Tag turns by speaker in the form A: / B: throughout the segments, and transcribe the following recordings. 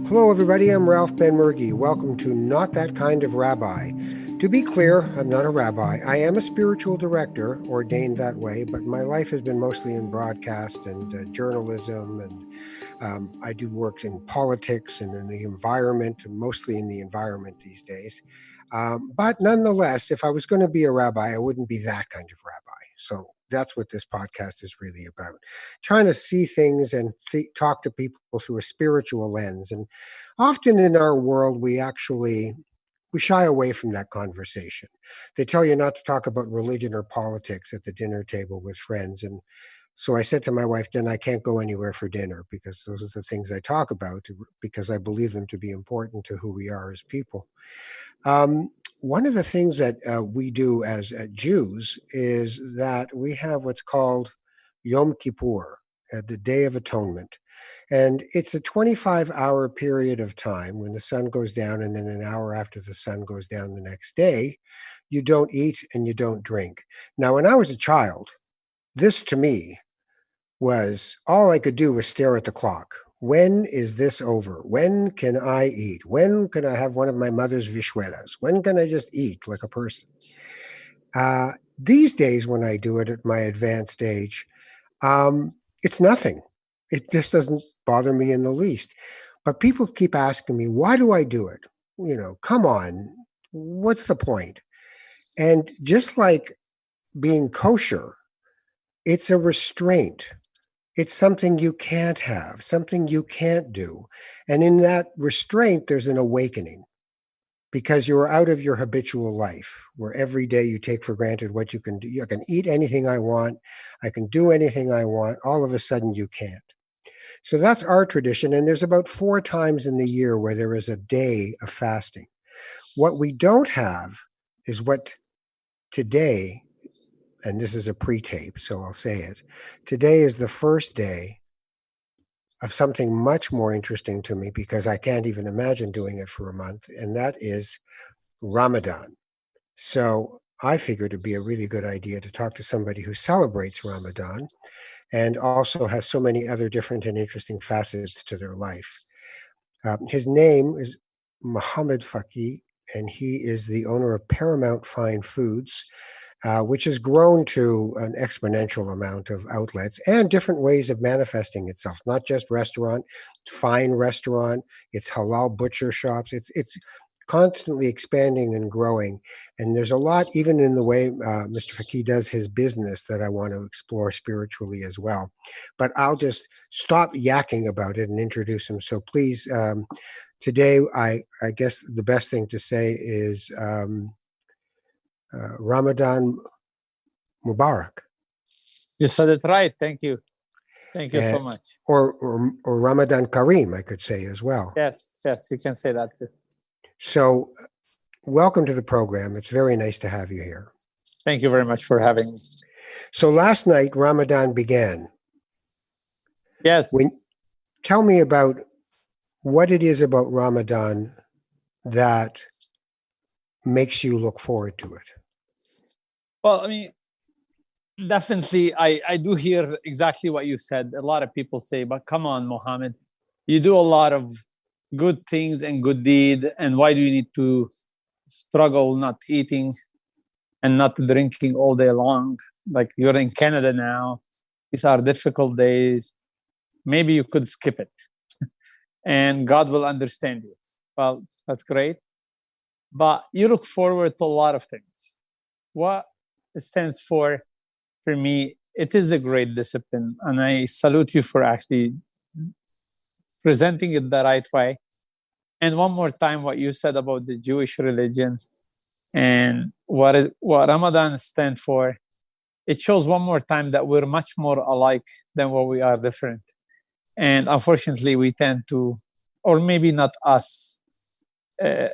A: Hello, everybody. I'm Ralph Ben-Murgy. Welcome to Not That Kind of Rabbi. To be clear, I'm not a rabbi. I am a spiritual director, ordained that way, but my life has been mostly in broadcast and journalism, and I do work in politics and in the environment, mostly in the environment these days. But nonetheless, if I was going to be a rabbi, I wouldn't be that kind of rabbi. So that's what this podcast is really about. Trying to see things and talk to people through a spiritual lens. And often in our world, we shy away from that conversation. They tell you not to talk about religion or politics at the dinner table with friends. And so I said to my wife, then I can't go anywhere for dinner because those are the things I talk about because I believe them to be important to who we are as people. One of the things that we do as Jews is that we have what's called Yom Kippur, the Day of Atonement. And it's a 25-hour period of time when the sun goes down, and then an hour after the sun goes down the next day, you don't eat and you don't drink. Now, when I was a child, this to me was all I could do was stare at the clock. When is this over? When can I eat? When can I have one of my mother's vishuelas? When can I just eat like a person? These days, when I do it at my advanced age, it's nothing. It just doesn't bother me in the least. But people keep asking me, why do I do it? Come on, what's the point? And just like being kosher, it's a restraint. It's something you can't have, something you can't do. And in that restraint, there's an awakening because you're out of your habitual life where every day you take for granted what you can do. I can eat anything I want. I can do anything I want. All of a sudden, you can't. So that's our tradition. And there's about 4 times in the year where there is a day of fasting. What we don't have is what today, and this is a pre-tape, so I'll say it. Today is the first day of something much more interesting to me because I can't even imagine doing it for a month, and that is Ramadan. So I figured it'd be a really good idea to talk to somebody who celebrates Ramadan and also has so many other different and interesting facets to their life. His name is Mohamad Fakih, and he is the owner of Paramount Fine Foods, which has grown to an exponential amount of outlets and different ways of manifesting itself, not just restaurant, fine restaurant, it's halal butcher shops. It's constantly expanding and growing. And there's a lot, even in the way Mr. Fakih does his business, that I want to explore spiritually as well. But I'll just stop yakking about it and introduce him. So please, today, I guess the best thing to say is Ramadan Mubarak.
B: You said it right. Thank you. Thank you so much.
A: Or Ramadan Kareem, I could say as well.
B: Yes, you can say that too.
A: So welcome to the program. It's very nice to have you here.
B: Thank you very much for having me.
A: So last night, Ramadan began.
B: Yes.
A: Tell me about what it is about Ramadan that makes you look forward to it.
B: Well, I mean, definitely, I do hear exactly what you said. A lot of people say, but come on, Mohammed, you do a lot of good things and good deed, and why do you need to struggle not eating and not drinking all day long? Like, you're in Canada now. These are difficult days. Maybe you could skip it and God will understand you. Well, that's great. But you look forward to a lot of things. What it stands for me, it is a great discipline. And I salute you for actually presenting it the right way. And one more time, what you said about the Jewish religion and what Ramadan stands for, it shows one more time that we're much more alike than what we are different. And unfortunately, we tend to, or maybe not us,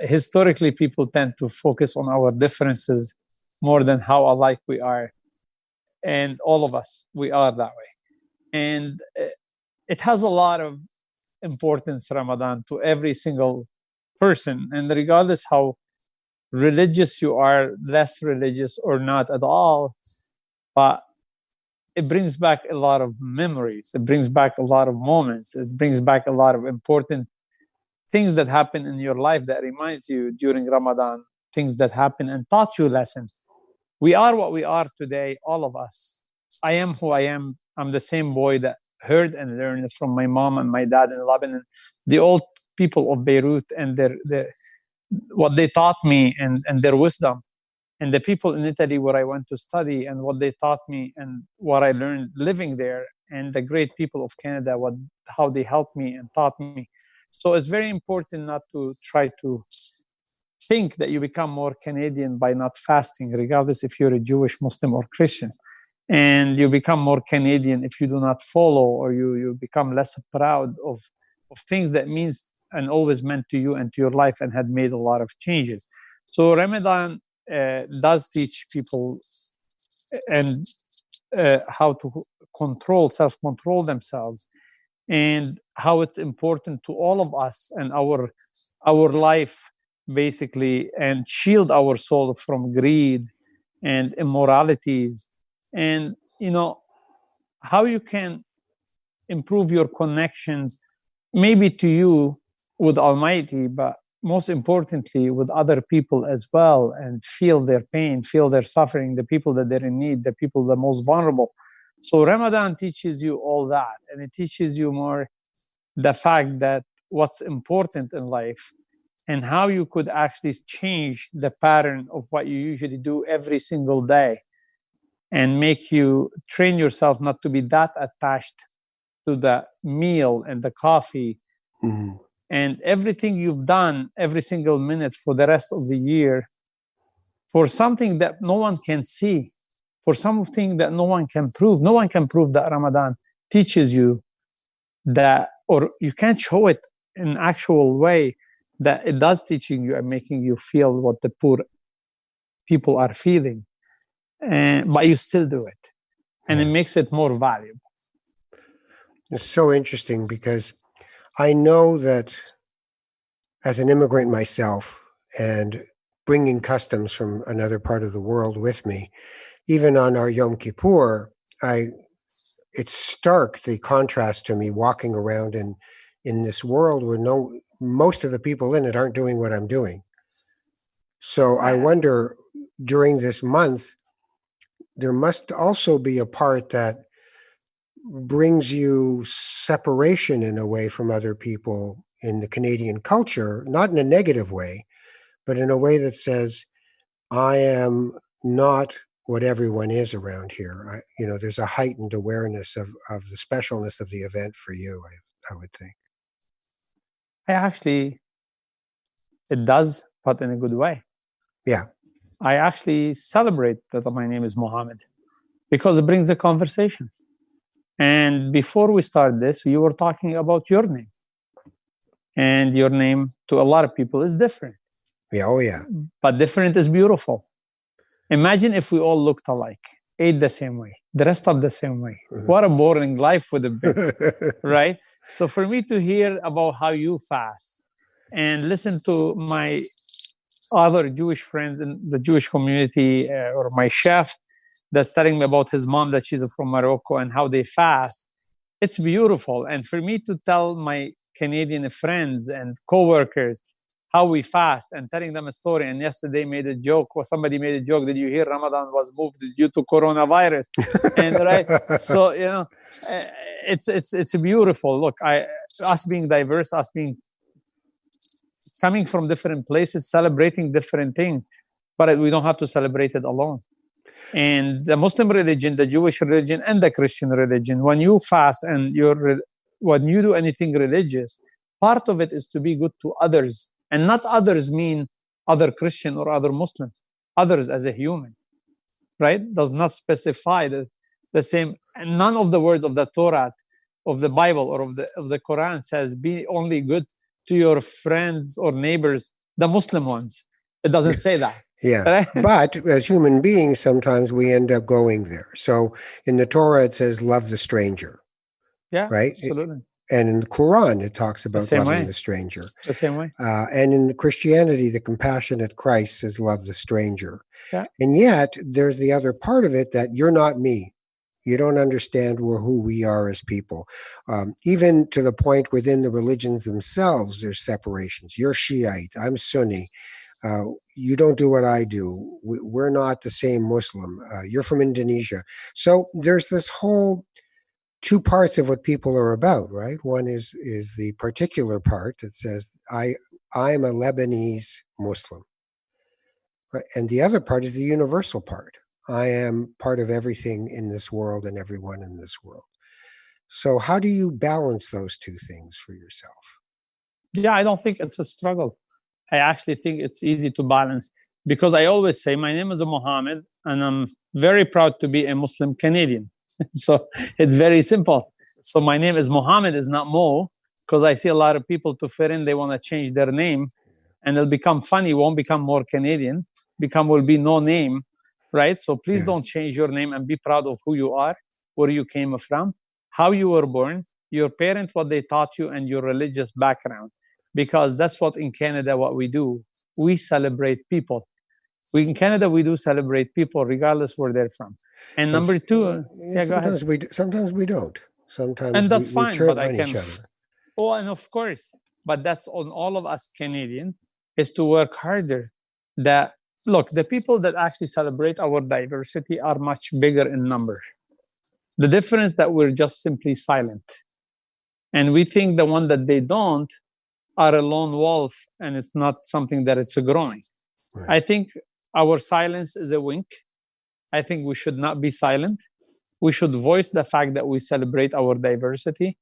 B: historically, people tend to focus on our differences more than how alike we are. And all of us, we are that way. And it has a lot of importance, Ramadan, to every single person. And regardless how religious you are, less religious or not at all, but it brings back a lot of memories. It brings back a lot of moments. It brings back a lot of important things that happen in your life that reminds you during Ramadan, things that happen and taught you lessons. We are what we are today, all of us. I am who I am. I'm the same boy that heard and learned from my mom and my dad in Lebanon, the old people of Beirut and their what they taught me and their wisdom, and the people in Italy where I went to study and what they taught me and what I learned living there, and the great people of Canada, how they helped me and taught me. So it's very important not to try to think that you become more Canadian by not fasting, regardless if you're a Jewish, Muslim, or Christian. And you become more Canadian if you do not follow, or you become less proud of things that means and always meant to you and to your life and had made a lot of changes. So Ramadan does teach people and how to self-control themselves, and how it's important to all of us and our life, basically, and shield our soul from greed and immoralities, and how you can improve your connections, maybe to you with Almighty, but most importantly with other people as well, and feel their pain, feel their suffering, the people that they're in need, the people the most vulnerable. So Ramadan teaches you all that, and it teaches you more the fact that what's important in life, and how you could actually change the pattern of what you usually do every single day, and make you train yourself not to be that attached to the meal and the coffee and everything you've done every single minute for the rest of the year, for something that no one can see, for something that no one can prove. No one can prove that Ramadan teaches you that, or you can't show it in actual way that it does teaching you and making you feel what the poor people are feeling, but you still do it, and it makes it more valuable.
A: It's so interesting because I know that as an immigrant myself and bringing customs from another part of the world with me, even on our Yom Kippur, it's stark, the contrast to me walking around in this world where most of the people in it aren't doing what I'm doing. So I wonder, during this month, there must also be a part that brings you separation in a way from other people in the Canadian culture, not in a negative way, but in a way that says, I am not what everyone is around here. There's a heightened awareness of the specialness of the event for you, I would think.
B: It does, but in a good way.
A: Yeah.
B: I actually celebrate that my name is Mohamad, because it brings a conversation. And before we start this, you were talking about your name. And your name to a lot of people is different.
A: Yeah, oh yeah.
B: But different is beautiful. Imagine if we all looked alike, ate the same way, dressed up the same way. What a boring life would have been, right? So for me to hear about how you fast and listen to my other Jewish friends in the Jewish community, or my chef that's telling me about his mom, that she's from Morocco, and how they fast, it's beautiful. And for me to tell my Canadian friends and coworkers how we fast and telling them a story. And yesterday made a joke, or somebody made a joke, did you hear Ramadan was moved due to coronavirus? And right, so it's beautiful. Look, us being diverse, us being coming from different places, celebrating different things, but we don't have to celebrate it alone. And the Muslim religion, the Jewish religion, and the Christian religion, when you fast and when you do anything religious, part of it is to be good to others. And not others mean other Christian or other Muslims. Others as a human, right? Does not specify the same. And none of the words of the Torah, of the Bible, or of the Quran says be only good to your friends or neighbors, the Muslim ones. It doesn't say that.
A: Yeah.
B: Right?
A: But as human beings, sometimes we end up going there. So in the Torah, it says, love the stranger.
B: Yeah,
A: right?
B: Absolutely.
A: And in the Quran, it talks about loving the stranger.
B: The same way.
A: And in Christianity, the compassionate Christ says, love the stranger.
B: Yeah.
A: And yet, there's the other part of it that you're not me. You don't understand who we are as people. Even to the point within the religions themselves, there's separations. You're Shiite, I'm Sunni. Uh, you don't do what I do. We're not the same Muslim. You're from Indonesia. So there's this whole two parts of what people are about, right? One is the particular part that says I'm a Lebanese Muslim, right? And the other part is the universal part. I am part of everything in this world and everyone in this world. So how do you balance those two things for yourself?
B: Yeah, I don't think it's a struggle. I actually think it's easy to balance because I always say my name is Mohammed and I'm very proud to be a Muslim Canadian. So it's very simple. So my name is Mohammed, is not Mo, because I see a lot of people to fit in, they want to change their name and it'll become funny, won't become more Canadian, will be no name, right? So please don't change your name and be proud of who you are, where you came from, how you were born, your parents, what they taught you, and your religious background. Because that's what in Canada, what we do. We celebrate people. In Canada, we do celebrate people regardless where they're from. And number two, yeah, go ahead.
A: Sometimes we don't. Sometimes
B: And that's
A: we
B: fine,
A: turn
B: but I
A: on each
B: can.
A: other.
B: Oh, and of course, but that's on all of us Canadian is to work harder. That look, the people that actually celebrate our diversity are much bigger in number. The difference that we're just simply silent, and we think the one that they don't are a lone wolf, and it's not something that it's growing.
A: Right.
B: I think our silence is a wink. I think we should not be silent. We should voice the fact that we celebrate our diversity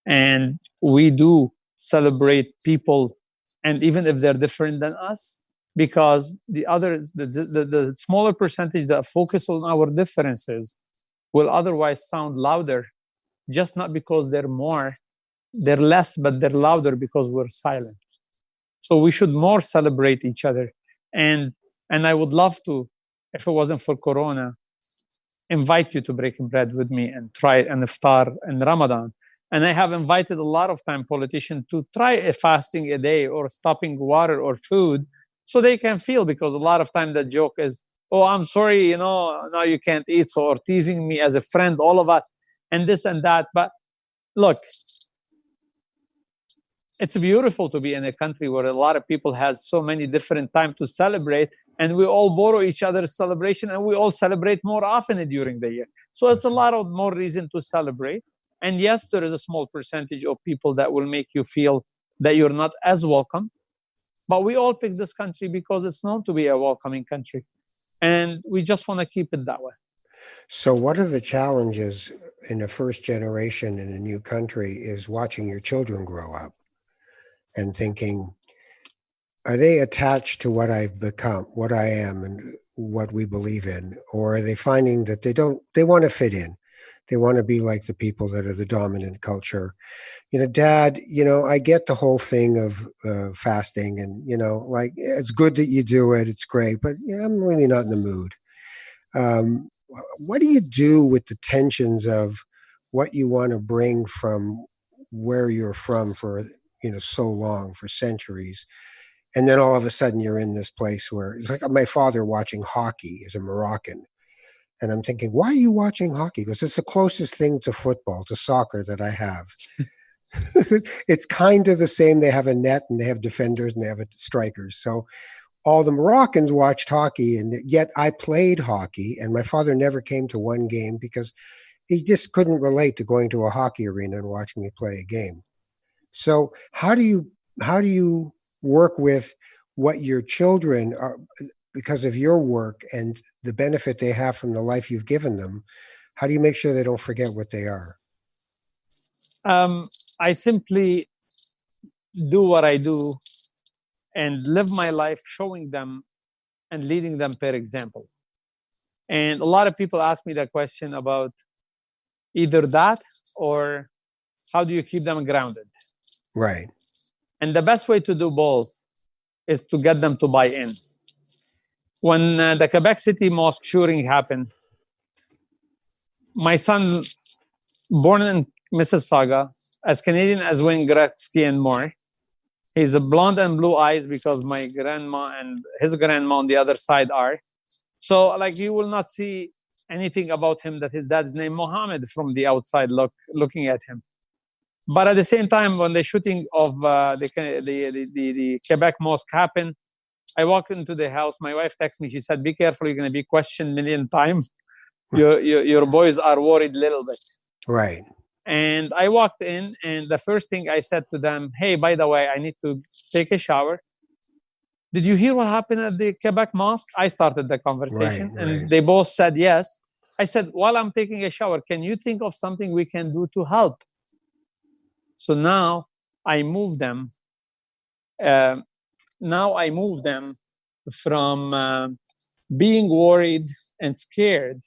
B: and we do celebrate people, and even if they're different than us, because the others, the smaller percentage that focus on our differences will otherwise sound louder, just not because they're less, but they're louder because we're silent. So we should more celebrate each other. And I would love to, if it wasn't for Corona, invite you to break bread with me and try an iftar in Ramadan. And I have invited a lot of time politicians to try a fasting a day or stopping water or food so they can feel, because a lot of time the joke is, oh, I'm sorry, now you can't eat. So, or teasing me as a friend, all of us, and this and that. But look, it's beautiful to be in a country where a lot of people has so many different time to celebrate, and we all borrow each other's celebration, and we all celebrate more often during the year. So it's a lot of more reason to celebrate. And yes, there is a small percentage of people that will make you feel that you're not as welcome. But we all pick this country because it's known to be a welcoming country. And we just want to keep it that way.
A: So what are the challenges in a first generation in a new country is watching your children grow up and thinking, are they attached to what I've become, what I am, and what we believe in? Or are they finding that they want to fit in? They want to be like the people that are the dominant culture. Dad, I get the whole thing of fasting and, like, it's good that you do it. It's great, but I'm really not in the mood. What do you do with the tensions of what you want to bring from where you're from for, so long, for centuries? And then all of a sudden you're in this place where it's like my father watching hockey as a Moroccan. And I'm thinking, why are you watching hockey? Because it's the closest thing to football, to soccer that I have. It's kind of the same. They have a net and they have defenders and they have strikers. So all the Moroccans watched hockey, and yet I played hockey, and my father never came to one game because he just couldn't relate to going to a hockey arena and watching me play a game. So how do you work with what your children are, because of your work and the benefit they have from the life you've given them? How do you make sure they don't forget what they are?
B: I simply do what I do and live my life showing them and leading them per example. And a lot of people ask me that question about either that or how do you keep them grounded?
A: Right.
B: And the best way to do both is to get them to buy in. When the Quebec City mosque shooting happened, my son, born in Mississauga, as Canadian as Wayne Gretzky and more, he's a blonde and blue eyes because my grandma and his grandma on the other side are. So, like, you will not see anything about him that his dad's name Mohammed from the outside looking at him. But at the same time, when the shooting of the Quebec mosque happened, I walked into the house. My wife texted me. She said, "Be careful. You're going to be questioned a million times. Your boys are worried a little bit."
A: Right.
B: And I walked in, and the first thing I said to them, "Hey, by the way, I need to take a shower. Did you hear what happened at the Quebec mosque?" I started the conversation, and they both said yes. I said, "While I'm taking a shower, can you think of something we can do to help?" So now I move them. From being worried and scared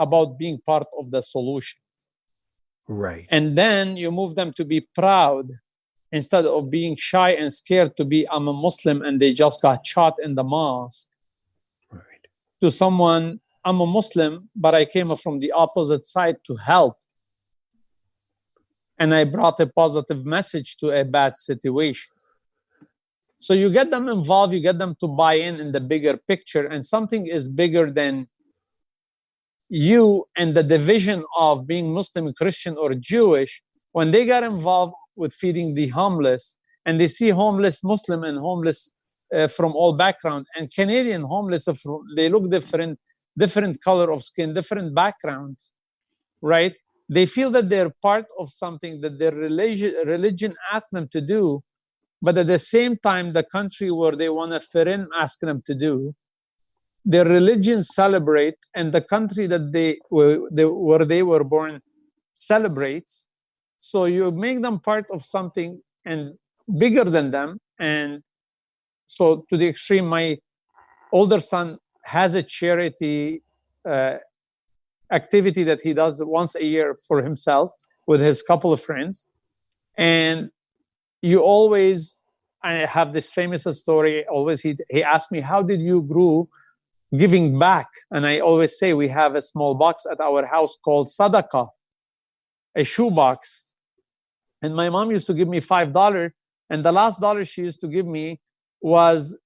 B: about being part of the solution.
A: Right.
B: And then you move them to be proud instead of being shy and scared to be, "I'm a Muslim and they just got shot in the mosque."
A: Right.
B: To someone, "I'm a Muslim, but I came from the opposite side to help. And I brought a positive message to a bad situation." So you get them involved, you get them to buy in the bigger picture, and something is bigger than you and the division of being Muslim, Christian, or Jewish. When they get involved with feeding the homeless, and they see homeless Muslim and homeless from all background, and Canadian homeless, they look different color of skin, different backgrounds, right? They feel that they're part of something that their religion asked them to do, but at the same time, the country where they want to fit in ask them to do, their religion celebrate, and the country that where they were born celebrates. So you make them part of something and bigger than them. And so to the extreme, my older son has a charity activity that he does once a year for himself with his couple of friends. And I have this famous story. Always, he asked me, "How did you grow giving back?" And I always say, we have a small box at our house called sadaqah, a shoebox. And my mom used to give me $5, and the last dollar she used to give me was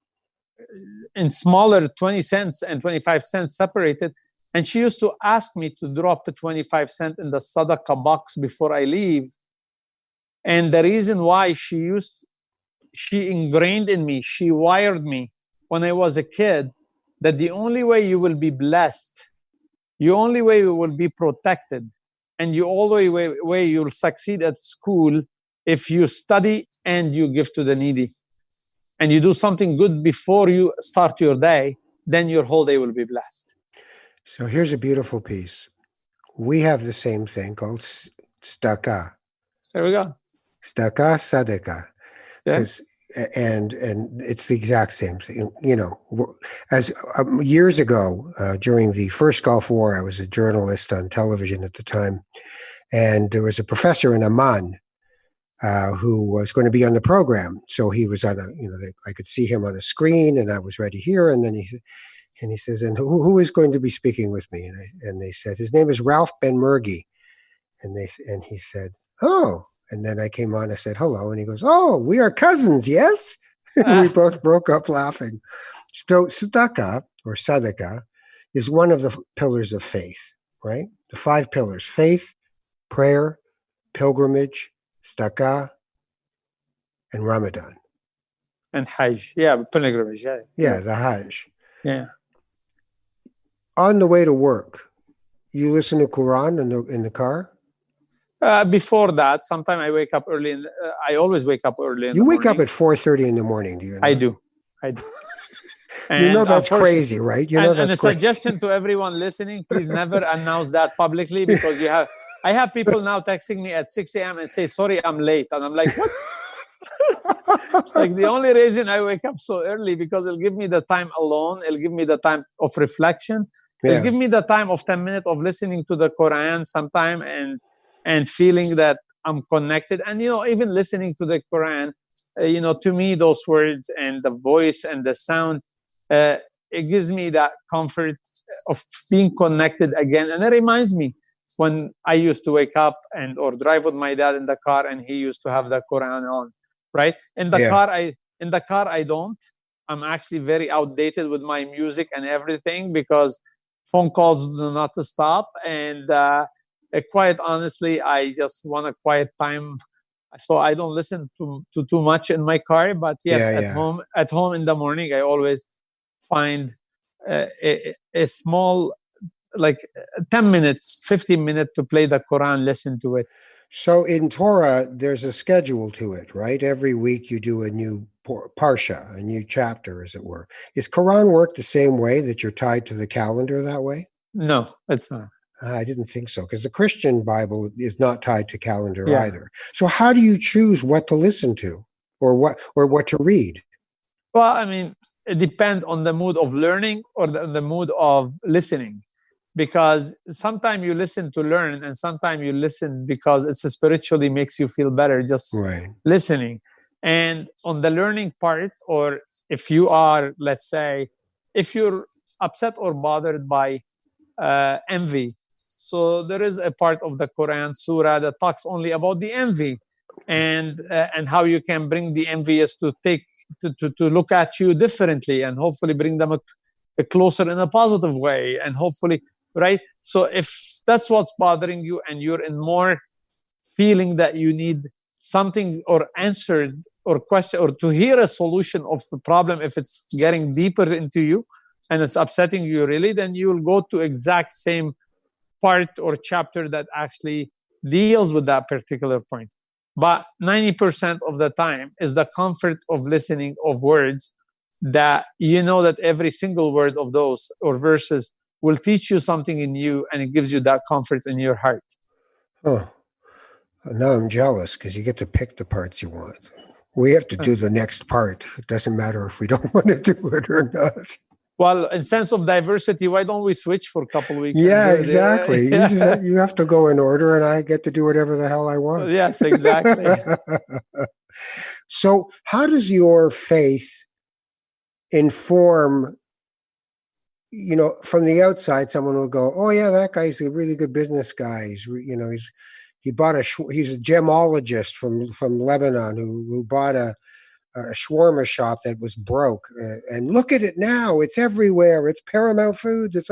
B: in smaller 20 cents and 25 cents separated. And she used to ask me to drop the 25 cents in the sadaqah box before I leave. And the reason why she ingrained in me, she wired me when I was a kid, that the only way you will be blessed, the only way you will be protected, and the only way you'll succeed at school, if you study and you give to the needy. And you do something good before you start your day, then your whole day will be blessed.
A: So here's a beautiful piece. We have the same thing called tzedakah.
B: There we go.
A: Tzedakah, sadaqah.
B: Yeah.
A: And it's the exact same thing. You know, as years ago, during the first Gulf War, I was a journalist on television at the time, and there was a professor in Amman who was going to be on the program. So he was on I could see him on a screen, and I was right here. And then he says, "And who is going to be speaking with me?" And they said, "His name is Ralph Ben Mergi." And he said, "Oh." And then I came on, I said, "Hello." And he goes, "Oh, we are cousins, yes?" And we both broke up laughing. So tzedakah, or sadaqah, is one of the pillars of faith, right? The 5 pillars: faith, prayer, pilgrimage, tzedakah, and Ramadan.
B: And Hajj. Yeah, pilgrimage.
A: Yeah, the Hajj.
B: Yeah.
A: On the way to work, you listen to Quran in the car?
B: Before that, sometimes I wake up early. I always wake up early.
A: You wake up at 4:30 in the morning, do you know?
B: I do.
A: You know that's crazy, right? You know
B: that's a suggestion to everyone listening: please never announce that publicly, because I have people now texting me at 6 a.m. and say, "Sorry, I'm late," and I'm like, "What?" Like, the only reason I wake up so early because it'll give me the time alone. It'll give me the time of reflection.
A: Yeah.
B: It'll give me the time of 10 minutes of listening to the Quran sometime and feeling that I'm connected. And, even listening to the Quran, to me, those words and the voice and the sound, it gives me that comfort of being connected again. And it reminds me when I used to wake up or drive with my dad in the car, and he used to have the Quran on, right? In the car, I don't. I'm actually very outdated with my music and everything, because phone calls do not stop. And quite honestly, I just want a quiet time. So I don't listen to too much in my car. But yes,
A: Yeah.
B: at home in the morning, I always find a small, like 10 minutes, 15 minutes to play the Quran, listen to it.
A: So in Torah, there's a schedule to it, right? Every week you do a new parsha, a new chapter, as it were. Is Quran work the same way, that you're tied to the calendar that way?
B: No, it's not.
A: I didn't think so, because the Christian Bible is not tied to calendar
B: Yeah.
A: either. So how do you choose what to listen to, or what to read?
B: Well, I mean, it depends on the mood of learning or the mood of listening. Because sometimes you listen to learn, and sometimes you listen because it's spiritually makes you feel better just
A: Right.
B: listening. And on the learning part, or if you are, let's say, if you're upset or bothered by envy, so there is a part of the Quran surah that talks only about the envy, and how you can bring the envious to take to look at you differently, and hopefully bring them a closer in a positive way, and hopefully, right? So if that's what's bothering you, and you're in more feeling that you need something or answered or question or to hear a solution of the problem, if it's getting deeper into you and it's upsetting you really, then you'll go to exact same part or chapter that actually deals with that particular point. But 90% of the time is the comfort of listening of words that you know that every single word of those or verses will teach you something in you, and it gives you that comfort in your heart.
A: Oh, now I'm jealous, because you get to pick the parts you want. We have to do the next part. It doesn't matter if we don't want to do it or not.
B: Well, in sense of diversity, why don't we switch for a couple of weeks?
A: Yeah, exactly. You have to go in order, and I get to do whatever the hell I want.
B: Yes, exactly.
A: So, how does your faith inform? From the outside, someone will go, "Oh yeah, that guy's a really good business guy. He's a gemologist from Lebanon who bought a shawarma shop that was broke, and look at it now. It's everywhere. It's Paramount Foods.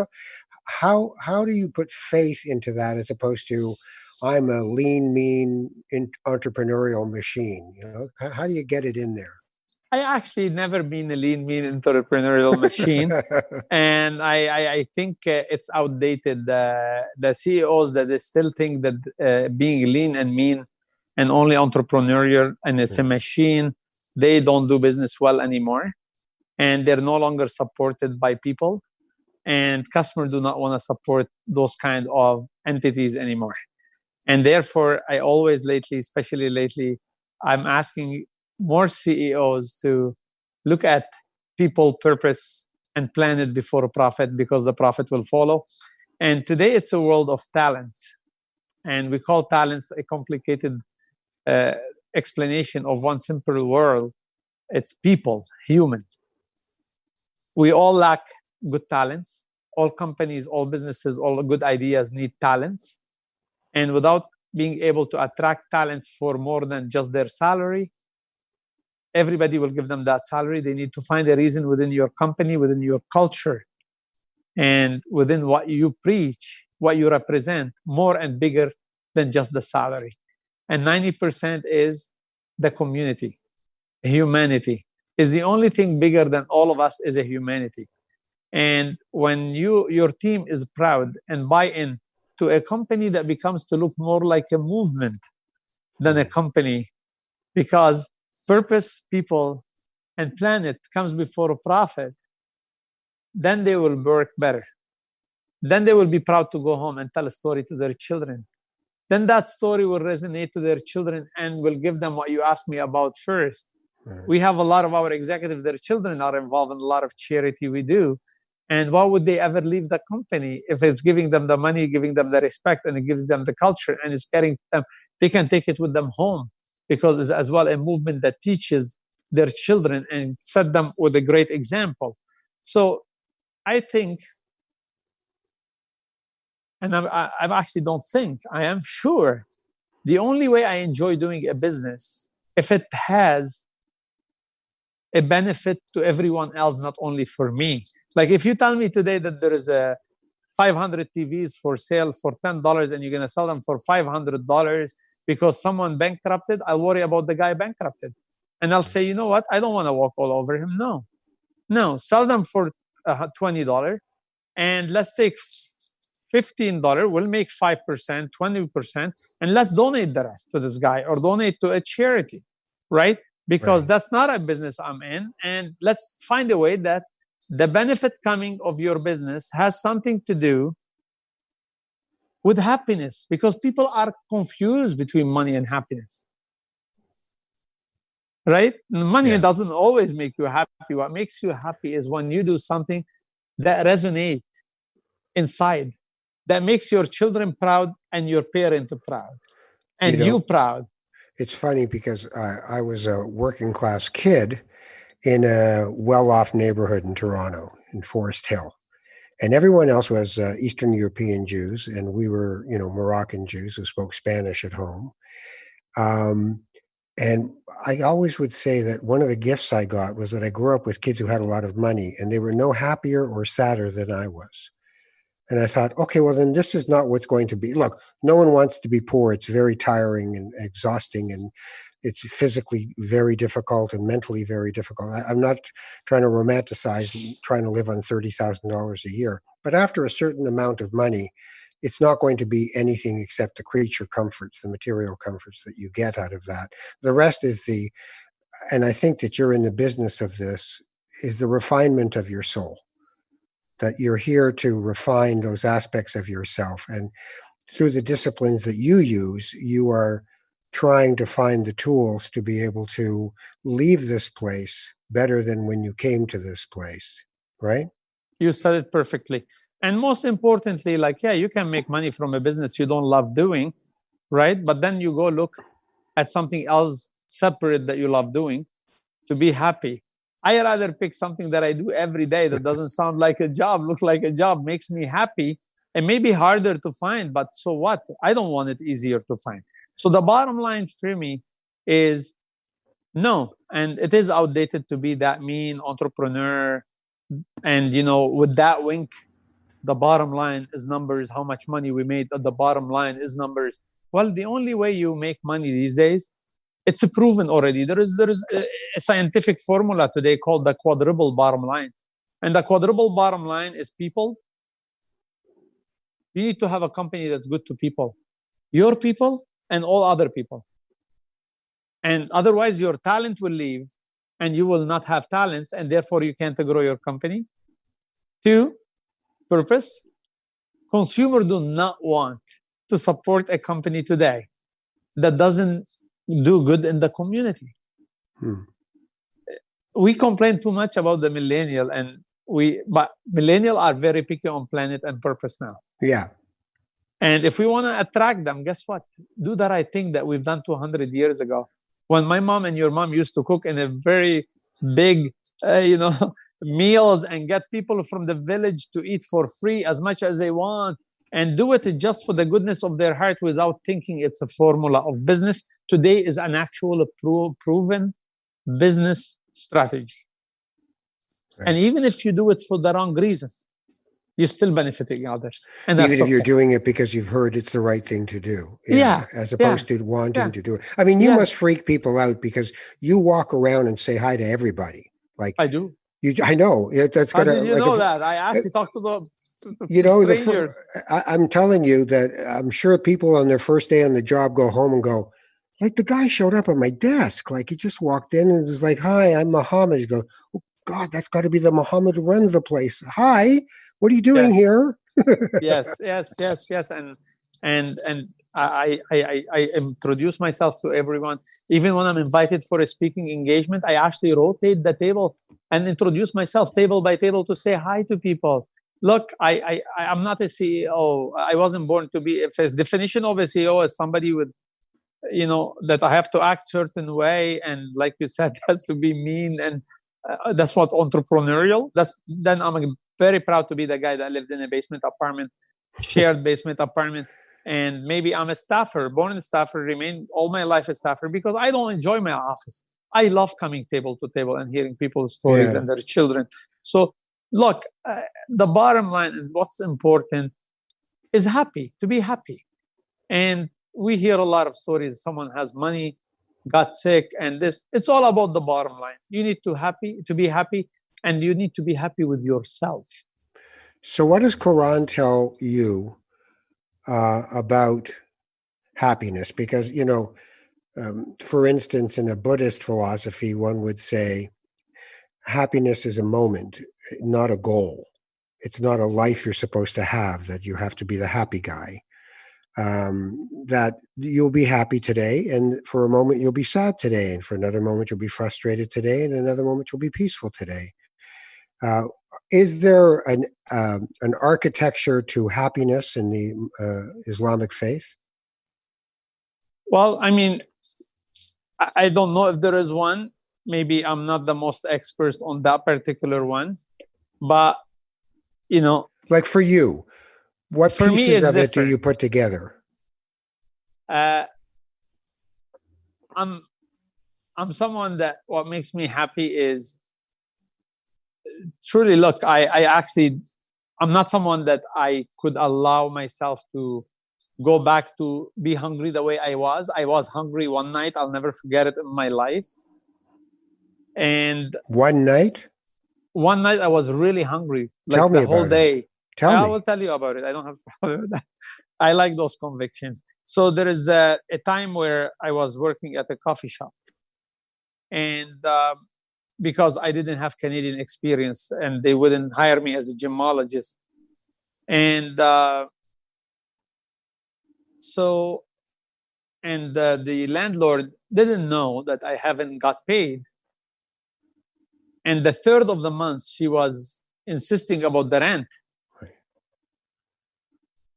A: How do you put faith into that, as opposed to, I'm a lean, mean entrepreneurial machine? How do you get it in there?
B: I actually never been a lean, mean entrepreneurial machine. And I think it's outdated. The CEOs that they still think that being lean and mean and only entrepreneurial and it's a machine, they don't do business well anymore. And they're no longer supported by people. And customers do not want to support those kind of entities anymore. And therefore, I always lately, especially lately, I'm asking more CEOs to look at people, purpose, and plan it before profit, because the profit will follow. And today, it's a world of talents. And we call talents a complicated explanation of one simple word. It's people, human. We all lack good talents. All companies, all businesses, all good ideas need talents. And without being able to attract talents for more than just their salary, everybody will give them that salary. They need to find a reason within your company, within your culture, and within what you preach, what you represent, more and bigger than just the salary. And 90% is the community, humanity. Is the only thing bigger than all of us is a humanity. And when your team is proud and buy in to a company, that becomes to look more like a movement than a company, because purpose, people, and planet comes before profit, then they will work better. Then they will be proud to go home and tell a story to their children. Then that story will resonate to their children and will give them what you asked me about first. We have a lot of our executives, their children are involved in a lot of charity we do. And why would they ever leave the company if it's giving them the money, giving them the respect, and it gives them the culture, and it's getting them, they can take it with them home, because it's as well a movement that teaches their children and set them with a great example. So I think, and I actually don't think, I am sure, the only way I enjoy doing a business, if it has a benefit to everyone else, not only for me. Like if you tell me today that there is a 500 TVs for sale for $10 and you're going to sell them for $500 because someone bankrupted, I'll worry about the guy bankrupted. And I'll say, you know what? I don't want to walk all over him. No, sell them for $20 and let's take $15. We'll make 5%, 20%, and let's donate the rest to this guy or donate to a charity, right? Because that's not a business I'm in. And let's find a way that the benefit coming of your business has something to do with happiness, because people are confused between money and happiness, right? Money doesn't always make you happy. What makes you happy is when you do something that resonates inside, that makes your children proud and your parent proud and you proud.
A: It's funny because I was a working class kid in a well-off neighborhood in Toronto, in Forest Hill. And everyone else was Eastern European Jews, and we were, Moroccan Jews who spoke Spanish at home. And I always would say that one of the gifts I got was that I grew up with kids who had a lot of money, and they were no happier or sadder than I was. And I thought, okay, well, then this is not what's going to be. Look, no one wants to be poor. It's very tiring and exhausting, and it's physically very difficult and mentally very difficult. I'm not trying to romanticize trying to live on $30,000 a year. But after a certain amount of money, it's not going to be anything except the creature comforts, the material comforts that you get out of that. The rest is and I think that you're in the business of this, is the refinement of your soul. That you're here to refine those aspects of yourself. And through the disciplines that you use, you are trying to find the tools to be able to leave this place better than when you came to this place, right?
B: You said it perfectly. And most importantly, you can make money from a business you don't love doing, right? But then you go look at something else separate that you love doing to be happy. I rather pick something that I do every day that doesn't sound like a job, look like a job, makes me happy. It may be harder to find, but so what? I don't want it easier to find. So the bottom line for me is no, and it is outdated to be that mean entrepreneur. And, with that wink, the bottom line is numbers, how much money we made. The bottom line is numbers. Well, the only way you make money these days, it's proven already. There is a scientific formula today called the quadruple bottom line. And the quadruple bottom line is people. You need to have a company that's good to people, your people and all other people. And otherwise your talent will leave and you will not have talents, and therefore you can't grow your company. 2, purpose. Consumers do not want to support a company today that doesn't do good in the community. We complain too much about the millennial, but millennials are very picky on planet and purpose now.
A: Yeah.
B: And if we want to attract them, guess what? Do the right thing that we've done 200 years ago. When my mom and your mom used to cook in a very big, meals and get people from the village to eat for free as much as they want, and do it just for the goodness of their heart without thinking it's a formula of business, today is an actual proven business strategy. Right. And even if you do it for the wrong reason, you're still benefiting others. And
A: even if you're doing it because you've heard it's the right thing to do. As opposed to wanting to do it. I mean, you must freak people out because you walk around and say hi to everybody. Like
B: I do.
A: I know. That's
B: How did you know that? I actually talked to the strangers.
A: I'm telling you that I'm sure people on their first day on the job go home and go, like, the guy showed up at my desk. Like, he just walked in and was like, hi, I'm Mohamad. You go, oh, God, that's got to be the Mohamad who runs the place. Hi, what are you doing here?
B: Yes. And I introduce myself to everyone. Even when I'm invited for a speaking engagement, I actually rotate the table and introduce myself table by table to say hi to people. Look, I'm not a CEO. I wasn't born to be. If the definition of a CEO is somebody with, that I have to act certain way, and like you said, has to be mean, and that's what entrepreneurial. Then I'm very proud to be the guy that lived in a basement apartment, shared basement apartment, and maybe I'm a staffer, born a staffer, remain all my life a staffer because I don't enjoy my office. I love coming table to table and hearing people's stories and their children. So Look, the bottom line is what's important is to be happy. And we hear a lot of stories. Someone has money, got sick, and this. It's all about the bottom line. You need to be happy, and you need to be happy with yourself.
A: So, what does Quran tell you about happiness? Because for instance, in a Buddhist philosophy, one would say happiness is a moment, not a goal. It's not a life you're supposed to have, that you have to be the happy guy. That you'll be happy today, and for a moment you'll be sad today, and for another moment you'll be frustrated today, and another moment you'll be peaceful today. Uh, is there an architecture to happiness in the Islamic faith?
B: Well, I mean, I don't know if there is one. Maybe I'm not the most expert on that particular one, but
A: like for you, what
B: for me
A: pieces
B: it's
A: of it do
B: different.
A: you put together?
B: I'm someone that what makes me happy is truly, look, I'm not someone that I could allow myself to go back to be hungry the way I was. I was hungry one night. I'll never forget it in my life. And
A: One night?
B: one night I was really hungry, like
A: Tell me
B: the whole
A: about it.
B: day.
A: Tell
B: I
A: me.
B: will tell you about it. I don't have a problem with that. I like those convictions. So there is a time where I was working at a coffee shop. And because I didn't have Canadian experience and they wouldn't hire me as a gemologist. And the landlord didn't know that I haven't got paid. And the third of the month, she was insisting about the rent.
A: Right.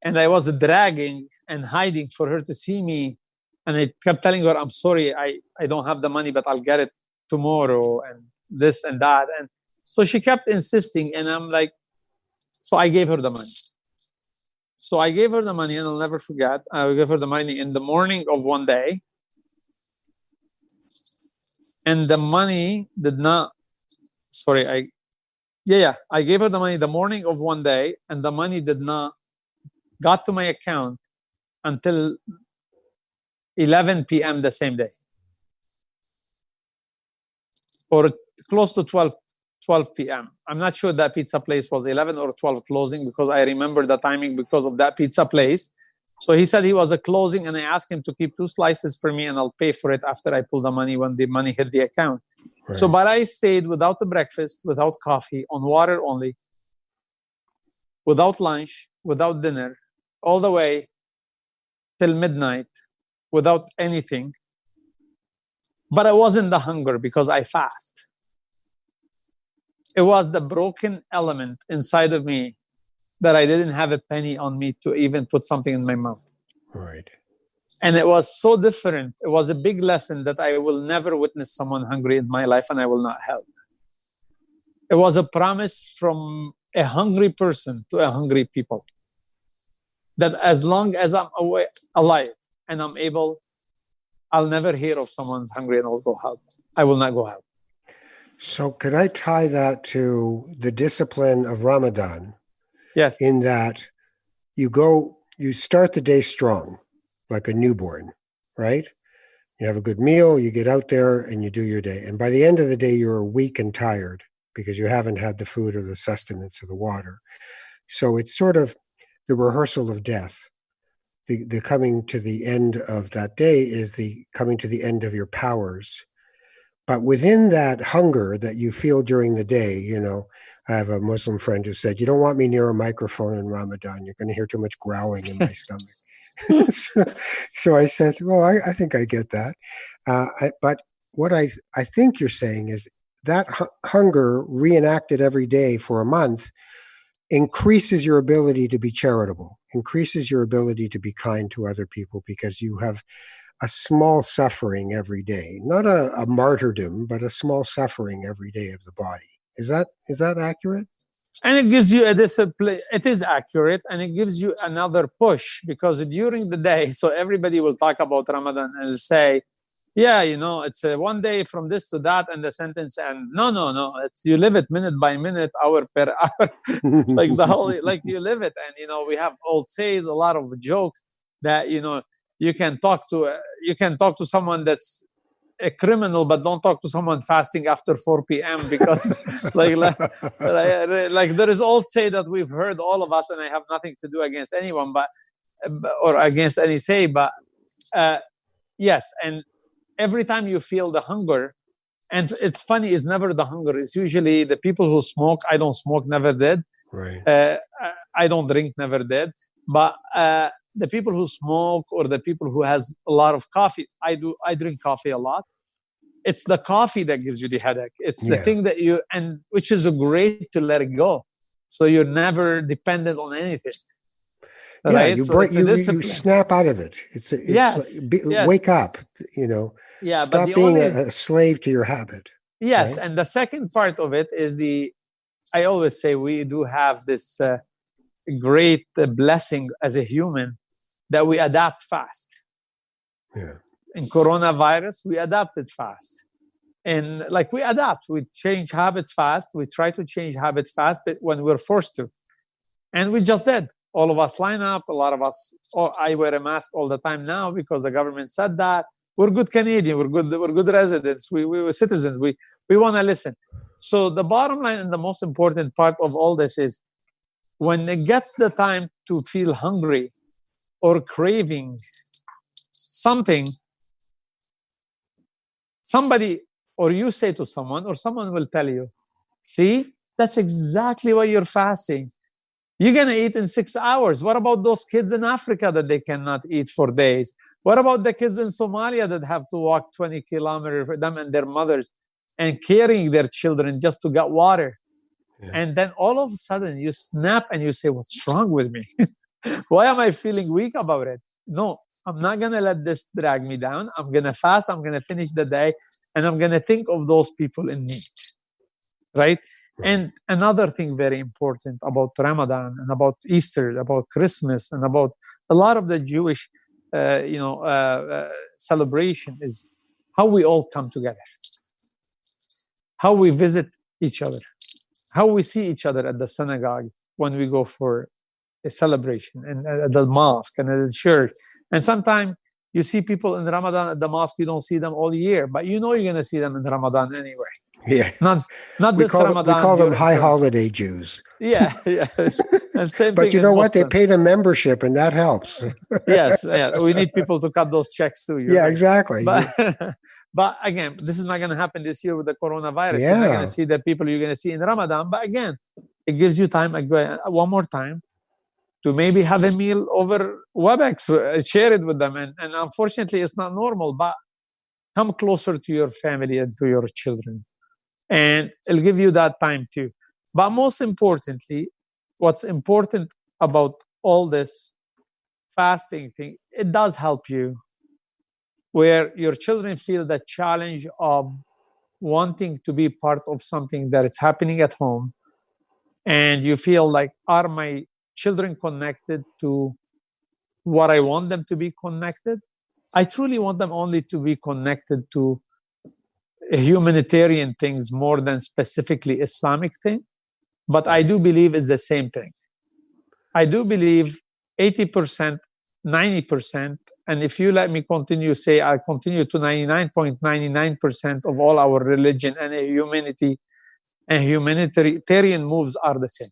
B: And I was dragging and hiding for her to see me. And I kept telling her, I'm sorry, I don't have the money, but I'll get it tomorrow and this and that. And so she kept insisting. And I'm like, so I gave her the money. So I gave her the money, and I'll never forget. I gave her the money in the morning of one day. And the money did not, sorry, I gave her the money the morning of one day, and the money did not got to my account until 11 p.m. the same day. Or close to 12 p.m. I'm not sure that pizza place was 11 or 12 closing, because I remember the timing because of that pizza place. So he said he was a closing, and I asked him to keep 2 slices for me, and I'll pay for it after I pull the money when the money hit the account. Right. So, but I stayed without the breakfast, without coffee, on water only, without lunch, without dinner, all the way till midnight, without anything. But it wasn't the hunger, because I fast. It was the broken element inside of me that I didn't have a penny on me to even put something in my mouth.
A: Right.
B: And it was so different. It was a big lesson that I will never witness someone hungry in my life, and I will not help. It was a promise from a hungry person to a hungry people, that as long as I'm alive and I'm able, I'll never hear of someone's hungry and I'll go help. I will not go help.
A: So could I tie that to the discipline of Ramadan?
B: Yes.
A: In that you start the day strong, like a newborn, right? You have a good meal, you get out there and you do your day. And by the end of the day, you're weak and tired because you haven't had the food or the sustenance or the water. So it's sort of the rehearsal of death. The coming to the end of that day is the coming to the end of your powers. But within that hunger that you feel during the day, I have a Muslim friend who said, you don't want me near a microphone in Ramadan. You're going to hear too much growling in my stomach. so I said, well, I think I get that. But what I think you're saying is that hunger reenacted every day for a month increases your ability to be charitable, increases your ability to be kind to other people, because you have a small suffering every day, not a martyrdom, but a small suffering every day of the body. Is that accurate?
B: And it gives you a discipline. It is accurate, and it gives you another push, because during the day, so everybody will talk about Ramadan and say, Yeah, it's one day from this to that, and the sentence, and no, it's you live it minute by minute, hour per hour, like the whole, like you live it. And we have old says, a lot of jokes that you can talk to someone that's a criminal, but don't talk to someone fasting after 4 p.m. because like there is old say that we've heard, all of us, and I have nothing to do against anyone, but or against any say, but yes. And every time you feel the hunger, and it's funny, it's never the hunger, it's usually the people who smoke. I don't smoke, never did.
A: Right.
B: I don't drink, never did. But the people who smoke, or the people who has a lot of coffee, I drink coffee a lot. It's the coffee that gives you the headache. It's the thing that and which is great to let it go, so you're never dependent on anything.
A: Yeah,
B: right?
A: you
B: So
A: break,
B: it's a
A: you
B: discipline.
A: snap out of it. It's
B: Yes, yes.
A: wake up.
B: Yeah, but
A: Stop
B: the
A: being
B: only
A: a slave to your habit.
B: yes,
A: Right?
B: and the second part of it is I always say we do have this great blessing as a human, that we adapt fast.
A: Yeah.
B: In coronavirus, we adapted fast. And like we change habits fast. We try to change habits fast, but when we're forced to. And we just did. All of us line up. A lot of us, I wear a mask all the time now because the government said that. We're good Canadian. We're good residents. We're citizens. We want to listen. So the bottom line and the most important part of all this is, when it gets the time to feel hungry or craving something, somebody, or you say to someone, or someone will tell you, see, that's exactly why you're fasting. You're going to eat in 6 hours. What about those kids in Africa that they cannot eat for days? What about the kids in Somalia that have to walk 20 kilometers for them and their mothers, and carrying their children just to get water? Yeah. And then all of a sudden you snap and you say, what's wrong with me? Why am I feeling weak about it? No, I'm not going to let this drag me down. I'm going to fast. I'm going to finish the day, and I'm going to think of those people in need. Right? And another thing very important about Ramadan and about Easter, about Christmas, and about a lot of the Jewish, celebration is how we all come together, how we visit each other, how we see each other at the synagogue when we go for a celebration, and at the mosque and at the church. And sometimes you see people in Ramadan at the mosque, you don't see them all year, but you're going to see them in Ramadan anyway.
A: Yeah.
B: Not this Ramadan.
A: We call them high holiday Jews.
B: Yeah, yeah. And same
A: but
B: thing
A: you know what?
B: Muslim.
A: They paid a membership, and that helps.
B: Yes, yeah. We need people to cut those checks too.
A: Yeah, right. Exactly.
B: But again, this is not going to happen this year with the coronavirus.
A: Yeah.
B: You're not going to see the people you're going to see in Ramadan. But again, it gives you time, one more time, to maybe have a meal over WebEx, share it with them. And unfortunately, it's not normal, but come closer to your family and to your children. And it'll give you that time too. But most importantly, what's important about all this fasting thing, it does help you, where your children feel the challenge of wanting to be part of something that is happening at home. And you feel like, are my children connected to what I want them to be connected? I truly want them only to be connected to humanitarian things more than specifically Islamic thing. But I do believe it's the same thing. I do believe 80%, 90%, and if you let me continue, say I continue to 99.99% of all our religion and humanity and humanitarian moves are the same.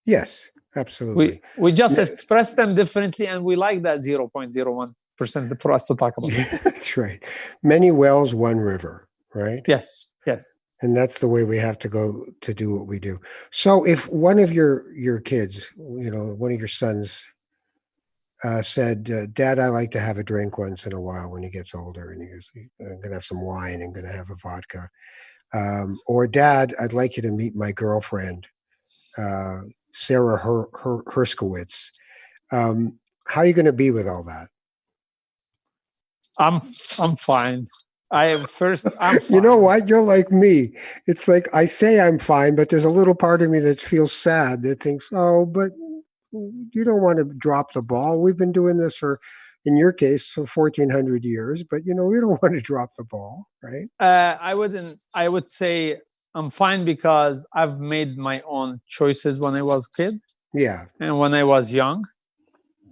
A: Yes, absolutely.
B: We just express them differently, and we like that 0.01% for us to talk about.
A: That's right. Many wells, one river, right?
B: Yes, yes.
A: And that's the way we have to go to do what we do. So if one of your kids, one of your sons said, Dad, I like to have a drink once in a while when he gets older, and he goes, I'm going to have some wine and going to have a vodka. Or Dad, I'd like you to meet my girlfriend, Sarah Herskowitz. How are you going to be with all that?
B: I'm fine. I'm fine.
A: You know what? You're like me. It's like I say I'm fine, but there's a little part of me that feels sad, that thinks, oh, but you don't want to drop the ball. We've been doing this for in your case, for 1400 years, but we don't want to drop the ball, right?
B: I wouldn't. I would say I'm fine because I've made my own choices when I was a kid
A: Yeah.
B: and when I was young.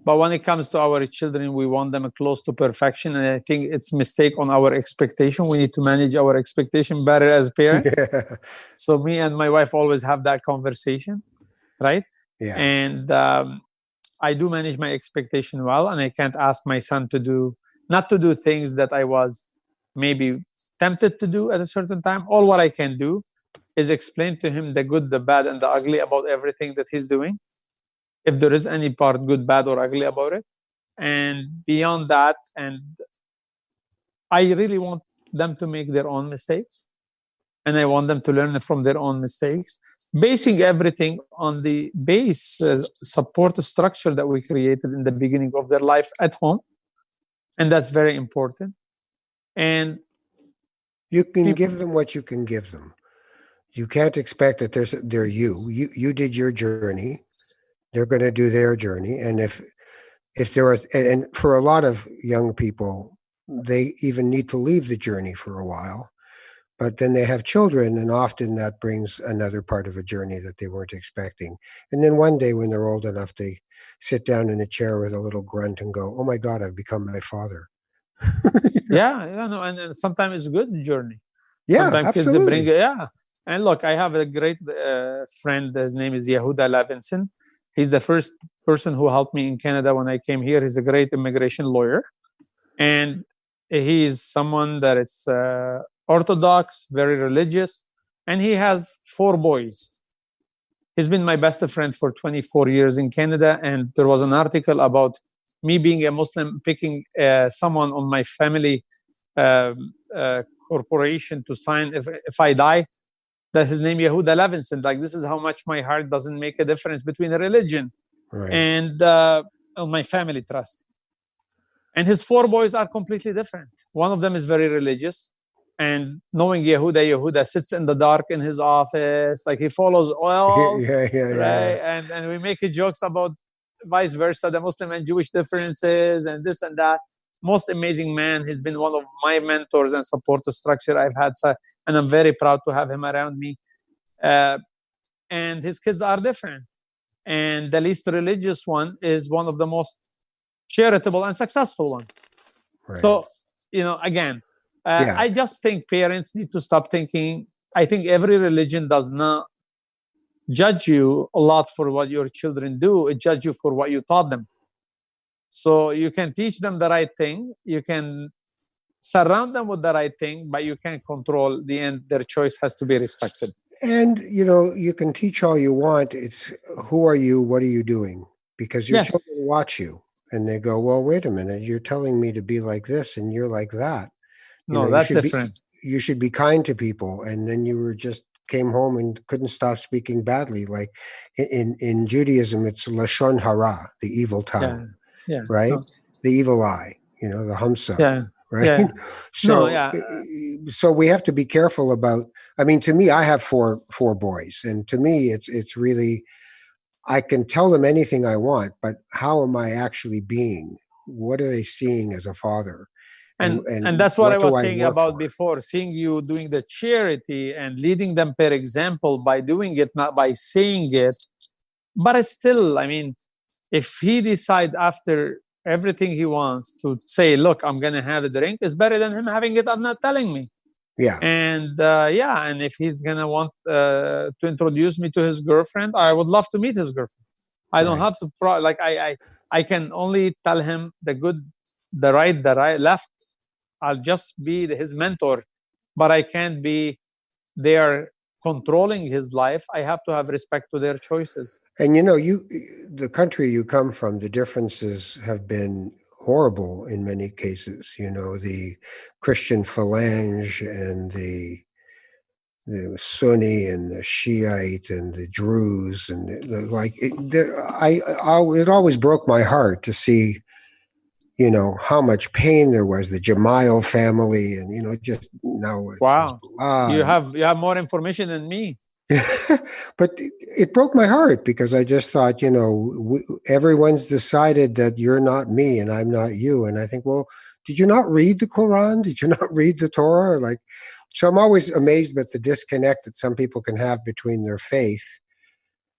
B: But when it comes to our children, we want them close to perfection, and I think it's mistake on our expectation. We need to manage our expectation better as parents.
A: Yeah.
B: So me and my wife always have that conversation, right?
A: Yeah.
B: And I do manage my expectation well, and I can't ask my son not to do things that I was maybe tempted to do at a certain time. All what I can do is explain to him the good, the bad, and the ugly about everything that he's doing, if there is any part good, bad, or ugly about it. And beyond that, and I really want them to make their own mistakes, and I want them to learn from their own mistakes, basing everything on the base support structure that we created in the beginning of their life at home. And that's very important. And
A: you can give them what you can give them. You can't expect that they're you did your journey. They're going to do their journey. And if there are, and for a lot of young people, they even need to leave the journey for a while. But then they have children, and often that brings another part of a journey that they weren't expecting. And then one day when they're old enough, they sit down in a chair with a little grunt and go, "Oh my God, I've become my father."
B: no, and sometimes it's a good journey.
A: Yeah,
B: Sometimes kids they
A: absolutely.
B: bring. And look, I have a great friend. His name is Yehuda Levinson. He's the first person who helped me in Canada when I came here. He's a great immigration lawyer, and he is someone that is orthodox, very religious, and he has 4 boys. He's been my best friend for 24 years in Canada, and there was an article about me being a Muslim picking someone on my family corporation to sign if I die, that his name Yehuda Levinson. Like, this is how much my heart doesn't make a difference between a religion and my family trust. And his 4 boys are completely different. One of them is very religious, and knowing Yehuda sits in the dark in his office, like he follows oil, right? And we make jokes about vice versa, the Muslim and Jewish differences and this and that. Most amazing man. He's been one of my mentors and support structure I've had, and I'm very proud to have him around me. And his kids are different. And the least religious one is one of the most charitable and successful one. Right. So, again, I just think parents need to stop thinking. I think every religion does not judge you a lot for what your children do. It judges you for what you taught them. So you can teach them the right thing. You can surround them with the right thing, but you can't control the end. Their choice has to be respected.
A: And, you can teach all you want. It's who are you? What are you doing? Because your children watch you and they go, well, wait a minute. You're telling me to be like this and you're like that.
B: That's different.
A: You should be kind to people. And then you came home and couldn't stop speaking badly. Like in Judaism, it's Lashon Hara, the evil tongue, right? No. The evil eye, the Hamsa, right? So we have to be careful about, to me, I have four boys, and to me, it's really, I can tell them anything I want, but how am I actually being? What are they seeing as a father?
B: And that's what I was saying about before, seeing you doing the charity and leading them per example by doing it, not by saying it. But it's still, if he decides after everything he wants to say, look, I'm going to have a drink, it's better than him having it and not telling me.
A: Yeah.
B: And and if he's going to want to introduce me to his girlfriend, I would love to meet his girlfriend. I don't have to, I can only tell him the good, the right, left. I'll just be his mentor, but I can't be there controlling his life. I have to have respect to their choices.
A: And the country you come from, the differences have been horrible in many cases. The Christian phalange and the Sunni and the Shiite and the Druze and it always broke my heart to see how much pain there was, the Jamal family, and just now.
B: Wow, you have more information than me.
A: But it broke my heart because I just thought, everyone's decided that you're not me and I'm not you. And I think, well, did you not read the Quran? Did you not read the Torah? So I'm always amazed at the disconnect that some people can have between their faith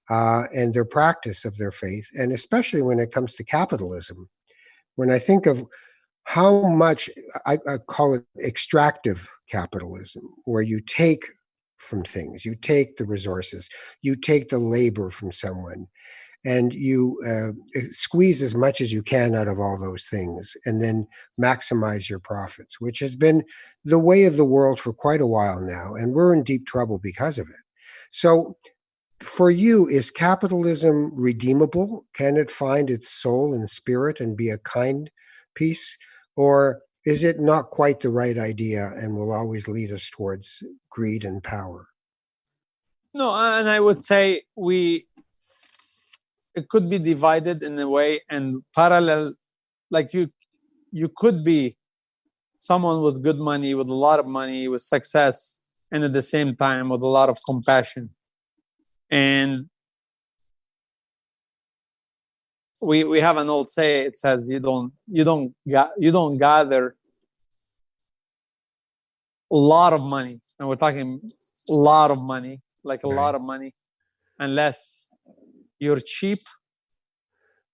A: and their practice of their faith, and especially when it comes to capitalism. When I think of how much I call it extractive capitalism, where you take from things, you take the resources, you take the labor from someone, and you squeeze as much as you can out of all those things, and then maximize your profits, which has been the way of the world for quite a while now, and we're in deep trouble because of it. So for you, is capitalism redeemable? Can it find its soul and spirit and be a kind piece? Or is it not quite the right idea and will always lead us towards greed and power?
B: No, and I would say it could be divided in a way and parallel. Like you could be someone with good money, with a lot of money, with success, and at the same time with a lot of compassion. And we have an old say. It says you don't gather a lot of money, and we're talking a lot of money, like a lot of money, unless you're cheap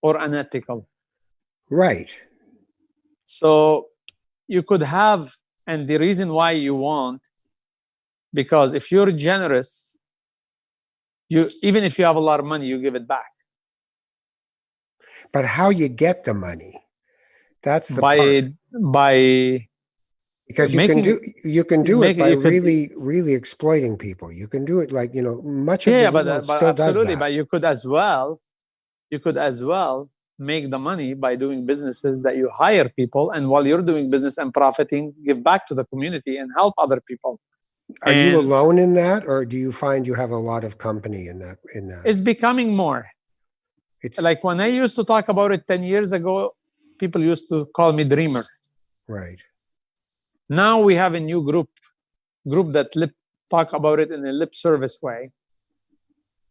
B: or unethical.
A: Right.
B: So you could have, and the reason why you want, because if you're generous, even if you have a lot of money, you give it back.
A: But how you get the money, that's the
B: part.
A: Because you can do it by really exploiting people. You can do it like, much of the world still does that.
B: But you could as well make the money by doing businesses that you hire people, and while you're doing business and profiting, give back to the community and help other people.
A: Are you alone in that, or do you find you have a lot of company in that?
B: It's becoming more. It's like when I used to talk about it 10 years ago, people used to call me dreamer.
A: Right.
B: Now we have a new group that talk about it in a lip service way.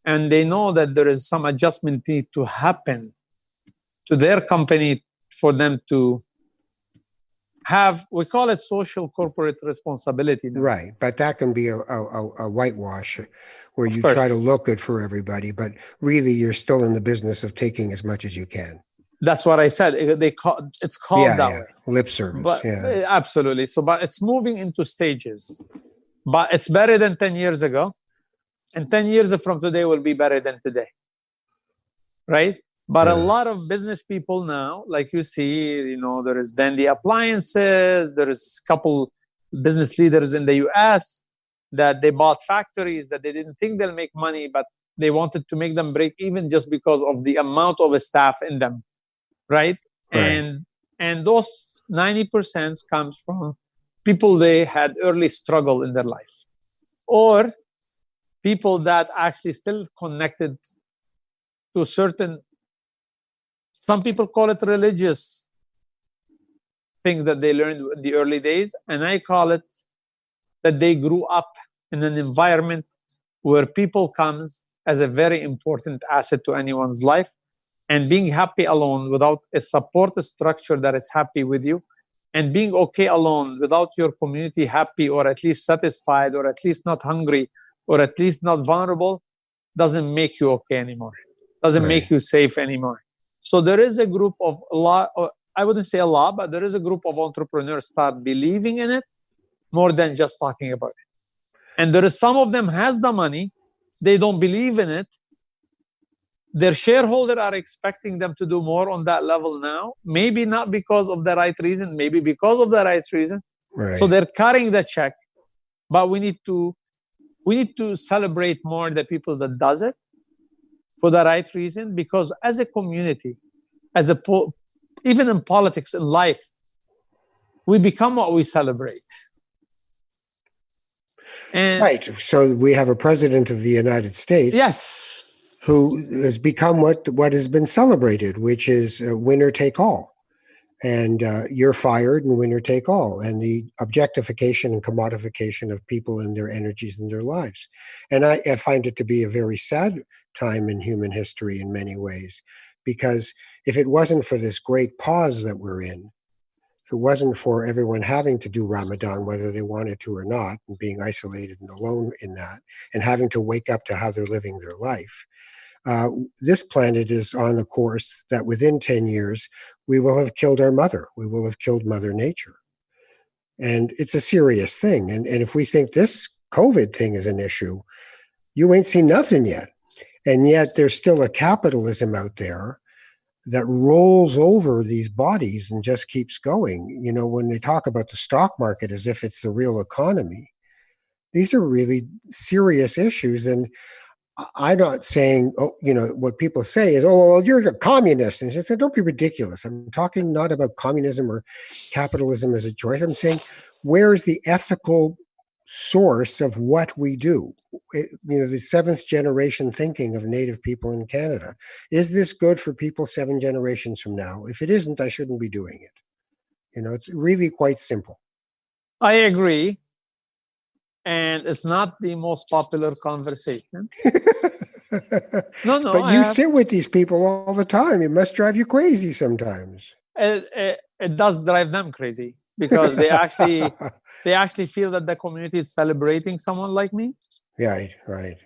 B: And they know that there is some adjustment need to happen to their company for them to have, we call it social corporate responsibility now.
A: Right. But that can be a whitewash where you try to look good for everybody, but really you're still in the business of taking as much as you can.
B: That's what I said. It's called that way.
A: Lip service.
B: But, absolutely. So, but it's moving into stages. But it's better than 10 years ago. And 10 years from today will be better than today. Right? But a lot of business people now, like you see, there is Dandy Appliances, there is a couple business leaders in the US that they bought factories that they didn't think they'll make money, but they wanted to make them break even just because of the amount of staff in them. Right? And those 90% comes from people they had early struggle in their life, or people that actually still connected to certain, some people call it religious things that they learned in the early days, and I call it that they grew up in an environment where people comes as a very important asset to anyone's life. And being happy alone without a support structure that is happy with you, and being okay alone without your community happy or at least satisfied or at least not hungry or at least not vulnerable, doesn't make you okay anymore. Doesn't make you safe anymore. So there is a group of a lot, I wouldn't say a lot, but there is a group of entrepreneurs start believing in it more than just talking about it. And there is some of them has the money, they don't believe in it. Their shareholders are expecting them to do more on that level now. Maybe not because of the right reason, maybe because of the right reason.
A: Right.
B: So they're cutting the check. But we need to celebrate more the people that does it for the right reason, because as a community, even in politics, in life, we become what we celebrate. And
A: right. So we have a president of the United States.
B: Yes.
A: Who has become what has been celebrated, which is winner take all. and you're fired and winner take all, and the objectification and commodification of people and their energies and their lives. And I find it to be a very sad time in human history in many ways, because if it wasn't for this great pause that we're in, if it wasn't for everyone having to do Ramadan, whether they wanted to or not, and being isolated and alone in that, and having to wake up to how they're living their life, this planet is on a course that within 10 years, we will have killed our mother. We will have killed Mother Nature. And it's a serious thing. And if we think this COVID thing is an issue, you ain't seen nothing yet. And yet there's still a capitalism out there that rolls over these bodies and just keeps going. You know, when they talk about the stock market as if it's the real economy, these are really serious issues. And I'm not saying, what people say is, oh, well, you're a communist. And I said, don't be ridiculous. I'm talking not about communism or capitalism as a choice. I'm saying, where's the ethical source of what we do? The seventh generation thinking of Native people in Canada. Is this good for people 7 generations from now? If it isn't, I shouldn't be doing it. It's really quite simple.
B: I agree. And it's not the most popular conversation. No,
A: But you sit with these people all the time. It must drive you crazy sometimes.
B: It does drive them crazy, because they actually feel that the community is celebrating someone like me.
A: Right.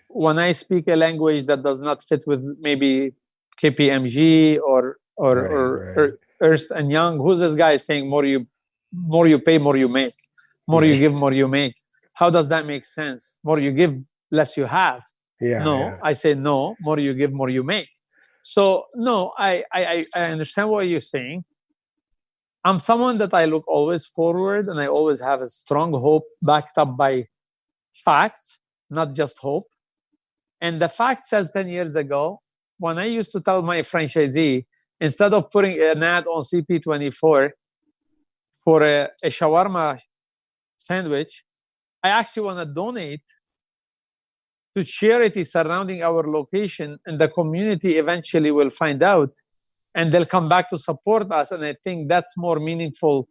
B: When I speak a language that does not fit with maybe KPMG or Ernst and Young, who's this guy saying more you pay, more you make, more you give, more you make? How does that make sense? More you give, less you have. I say no, more you give, more you make. So no, I understand what you're saying. I'm someone that I look always forward, and I always have a strong hope backed up by facts, not just hope. And the fact says 10 years ago, when I used to tell my franchisee, instead of putting an ad on CP24 for a shawarma sandwich, I actually want to donate to charity surrounding our location, and the community eventually will find out, and they'll come back to support us. And I think that's more meaningful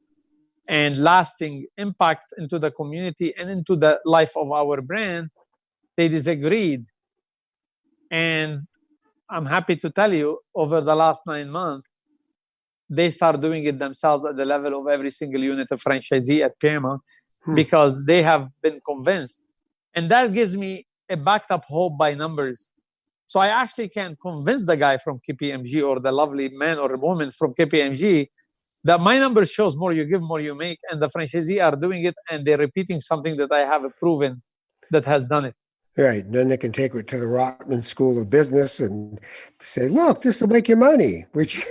B: and lasting impact into the community and into the life of our brand. They disagreed. And I'm happy to tell you, over the last 9 months, they start doing it themselves at the level of every single unit of franchisee at Paramount, because they have been convinced. And that gives me a backed up hope by numbers. So I actually can convince the guy from KPMG or the lovely man or woman from KPMG that my numbers shows more you give, more you make, and the franchisee are doing it, and they're repeating something that I have proven that has done it.
A: Right. And then they can take it to the Rotman School of Business and say, look, this will make you money, which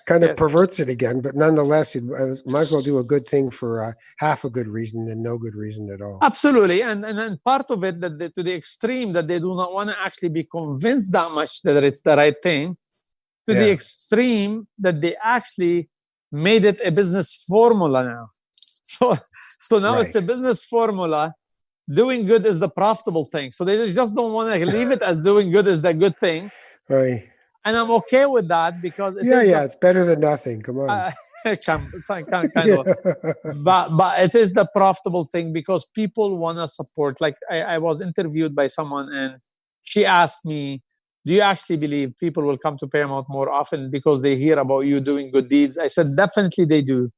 A: kind of perverts it again. But nonetheless, you might as well do a good thing for half a good reason than no good reason at all.
B: Absolutely. And then part of it, that to the extreme that they do not want to actually be convinced that much that it's the right thing, to the extreme that they actually made it a business formula now. So now it's a business formula. Doing good is the profitable thing. So they just don't want to leave it as doing good is the good thing.
A: Right.
B: And I'm okay with that, because
A: it's better than nothing. Come on.
B: Kind of. But it is the profitable thing, because people want to support. Like I was interviewed by someone, and she asked me, do you actually believe people will come to Paramount more often because they hear about you doing good deeds? I said, definitely they do.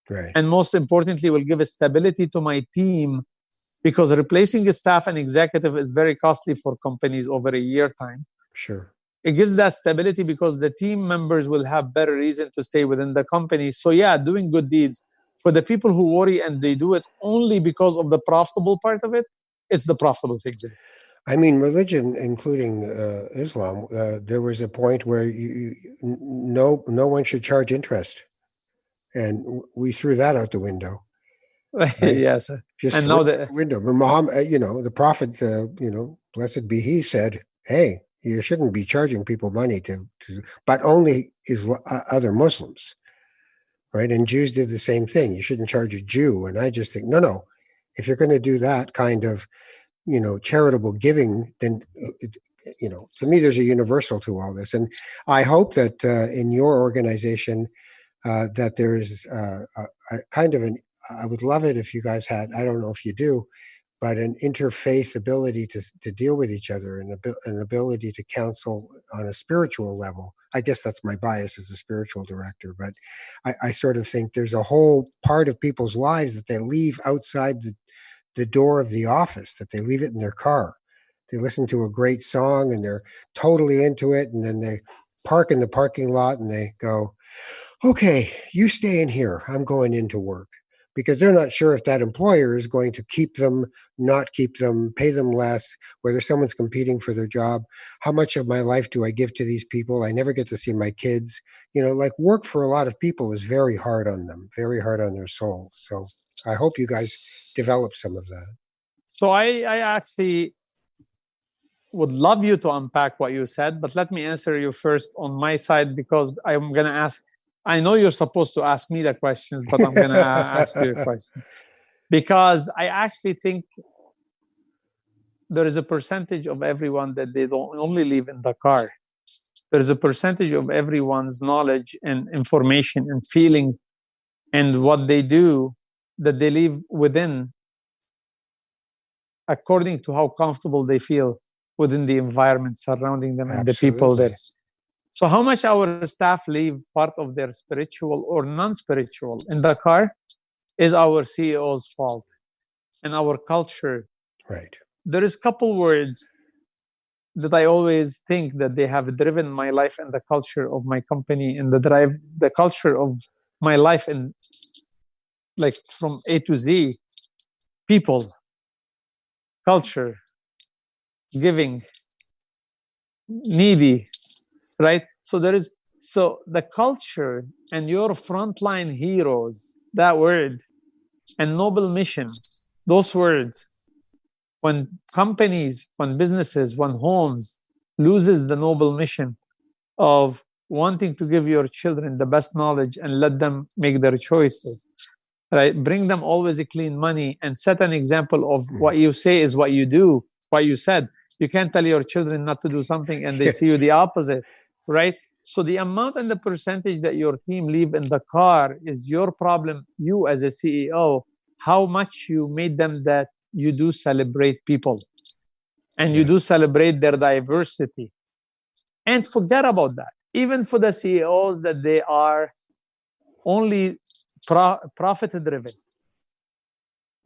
A: Right.
B: And most importantly, will give a stability to my team, because replacing a staff and executive is very costly for companies over a year time.
A: Sure.
B: It gives that stability because the team members will have better reason to stay within the company. So doing good deeds for the people who worry and they do it only because of the profitable part of it, it's the profitable thing.
A: I mean, religion, including Islam, there was a point where no one should charge interest. And we threw that out the window.
B: Right? Yes.
A: Just and now the window. But Muhammad, the Prophet, blessed be he, said, hey, you shouldn't be charging people money to but only other Muslims, right? And Jews did the same thing. You shouldn't charge a Jew. And I just think, no. If you're going to do that kind of, charitable giving, then, to me, there's a universal to all this. And I hope that in your organization, that there is a kind of an, I would love it if you guys had, I don't know if you do, but an interfaith ability to deal with each other and an ability to counsel on a spiritual level. I guess that's my bias as a spiritual director, but I sort of think there's a whole part of people's lives that they leave outside the door of the office, that they leave it in their car. They listen to a great song and they're totally into it, and then they park in the parking lot and they go, okay, you stay in here. I'm going into work, because they're not sure if that employer is going to keep them, not keep them, pay them less, whether someone's competing for their job. How much of my life do I give to these people? I never get to see my kids. Like work for a lot of people is very hard on them, very hard on their souls. So I hope you guys develop some of that.
B: So I actually would love you to unpack what you said, but let me answer you first on my side, because I'm going to ask. I know you're supposed to ask me the questions, but I'm going to ask you a question, because I actually think there is a percentage of everyone that they don't only live in the car. There is a percentage of everyone's knowledge and information and feeling and what they do that they live within, according to how comfortable they feel within the environment surrounding them and the people there. So how much our staff leave part of their spiritual or non-spiritual in the car is our CEO's fault and our culture.
A: Right.
B: There is a couple words that I always think that they have driven my life and the culture of my company, and the culture of my life, and like from A to Z: people, culture, giving, needy, right? So the culture and your frontline heroes, that word, and noble mission, those words, when companies, when businesses, when homes loses the noble mission of wanting to give your children the best knowledge and let them make their choices, right? Bring them always a clean money and set an example of what you say is what you do, what you said. You can't tell your children not to do something and they see you the opposite, right? So the amount and the percentage that your team leave in the car is your problem, you as a CEO, how much you made them that you do celebrate people and you do celebrate their diversity. And forget about that. Even for the CEOs that they are only profit driven.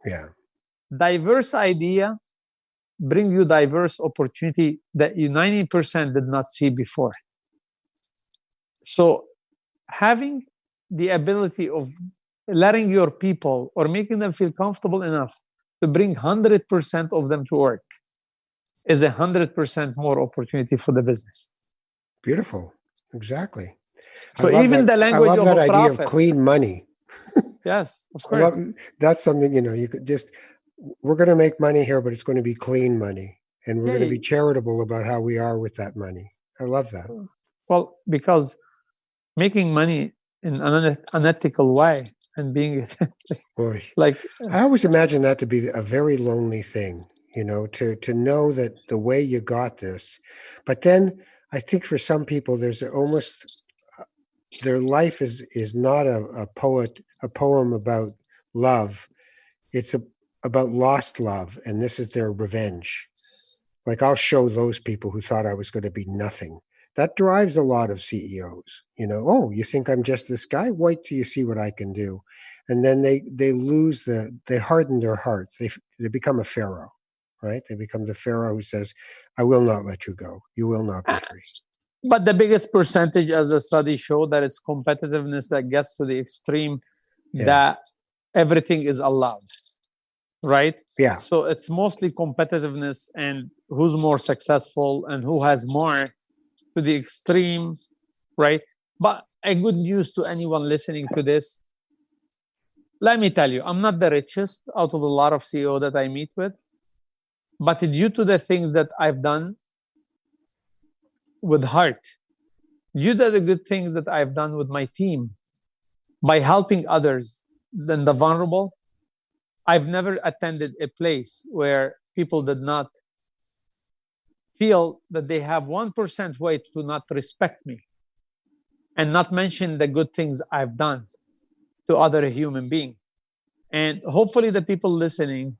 A: Yeah.
B: Diverse idea bring you diverse opportunity that you 90% did not see before. So having the ability of letting your people or making them feel comfortable enough to bring 100% of them to work is 100% more opportunity for the business.
A: Beautiful. Exactly.
B: So even the language
A: I love
B: of
A: that
B: a
A: idea
B: prophet.
A: of clean money.
B: Yes, of course.
A: That's something, you could just, we're going to make money here, but it's going to be clean money. And we're going to be charitable about how we are with that money. I love that.
B: Well, because making money in an unethical way and being
A: Boy,
B: like,
A: I always imagine that to be a very lonely thing, to know that the way you got this. But then I think for some people, there's almost their life is not a poem about love. It's about lost love, and this is their revenge. Like, I'll show those people who thought I was going to be nothing. That drives a lot of CEOs. Oh, you think I'm just this guy? Wait till you see what I can do. And then they harden their hearts. They become a pharaoh, right? They become the pharaoh who says, I will not let you go. You will not be free.
B: But the biggest percentage, as the study showed, that it's competitiveness that gets to the extreme that everything is allowed, right?
A: Yeah.
B: So it's mostly competitiveness and who's more successful and who has more to the extreme, right? But a good news to anyone listening to this, let me tell you, I'm not the richest out of a lot of CEO that I meet with, but due to the things that I've done with heart, due to the good things that I've done with my team, by helping others than the vulnerable, I've never attended a place where people did not feel that they have 1% way to not respect me. and not mention the good things I've done to other human beings. And hopefully the people listening,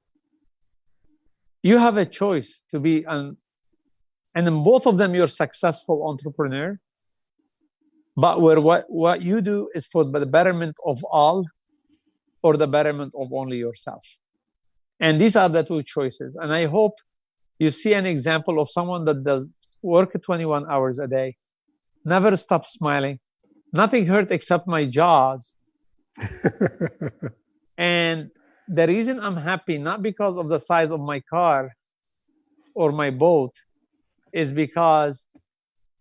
B: you have a choice to be and in both of them you're successful entrepreneur, but where what you do is for the betterment of all or the betterment of only yourself. And these are the two choices. And I hope you see an example of someone that does work 21 hours a day, never stop smiling, nothing hurt except my jaws. And the reason I'm happy, not because of the size of my car or my boat, is because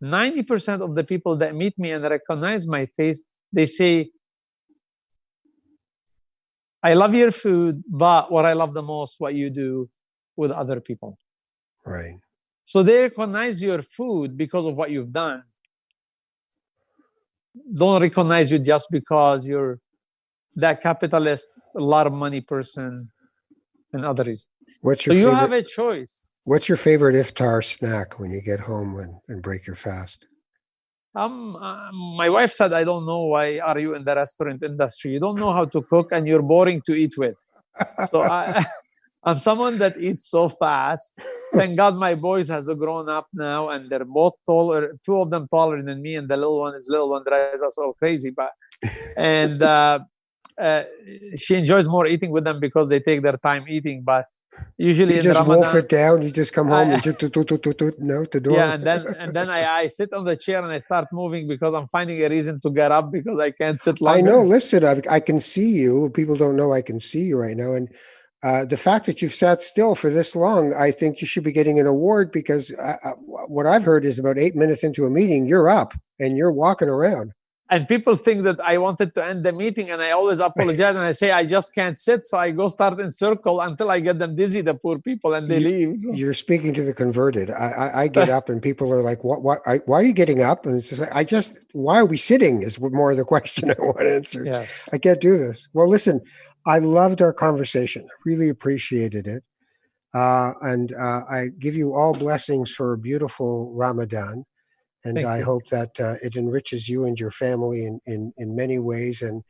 B: 90% of the people that meet me and recognize my face, they say, I love your food, but what I love the most, what you do with other people.
A: Right.
B: So they recognize your food because of what you've done. Don't recognize you just because you're that capitalist, a lot of money person, and others.
A: What's
B: So
A: your
B: you
A: favorite,
B: have a choice.
A: What's your favorite iftar snack when you get home and break your fast?
B: My wife said, I don't know why are you in the restaurant industry. You don't know how to cook and you're boring to eat with. So I'm someone that eats so fast. Thank God my boys has grown up now and they're both taller, two of them taller than me, and the little one drives us all crazy. And she enjoys more eating with them because they take their time eating. But usually
A: You
B: in
A: just wolf
B: Ramadan,
A: it down. You just come home
B: I,
A: and just no the door.
B: yeah, and then I sit on the chair and I start moving because I'm finding a reason to get up because I can't sit
A: I
B: longer.
A: know. Listen, I can see you. People don't know I can see you right now, and the fact that you've sat still for this long, I think you should be getting an award because what I've heard is about 8 minutes into a meeting, you're up and you're walking around.
B: And people think that I wanted to end the meeting, and I always apologize and I say I just can't sit, so I go start in circle until I get them dizzy, the poor people, and they leave.
A: You're speaking to the converted. I get up and people are like, "What? Why are you getting up?" And it's just like, why are we sitting? Is more of the question I want answered.
B: Yes.
A: I can't do this. Well, listen, I loved our conversation. Really appreciated it, and I give you all blessings for a beautiful Ramadan. And
B: Thank
A: I
B: you.
A: hope that it enriches you and your family in many ways. And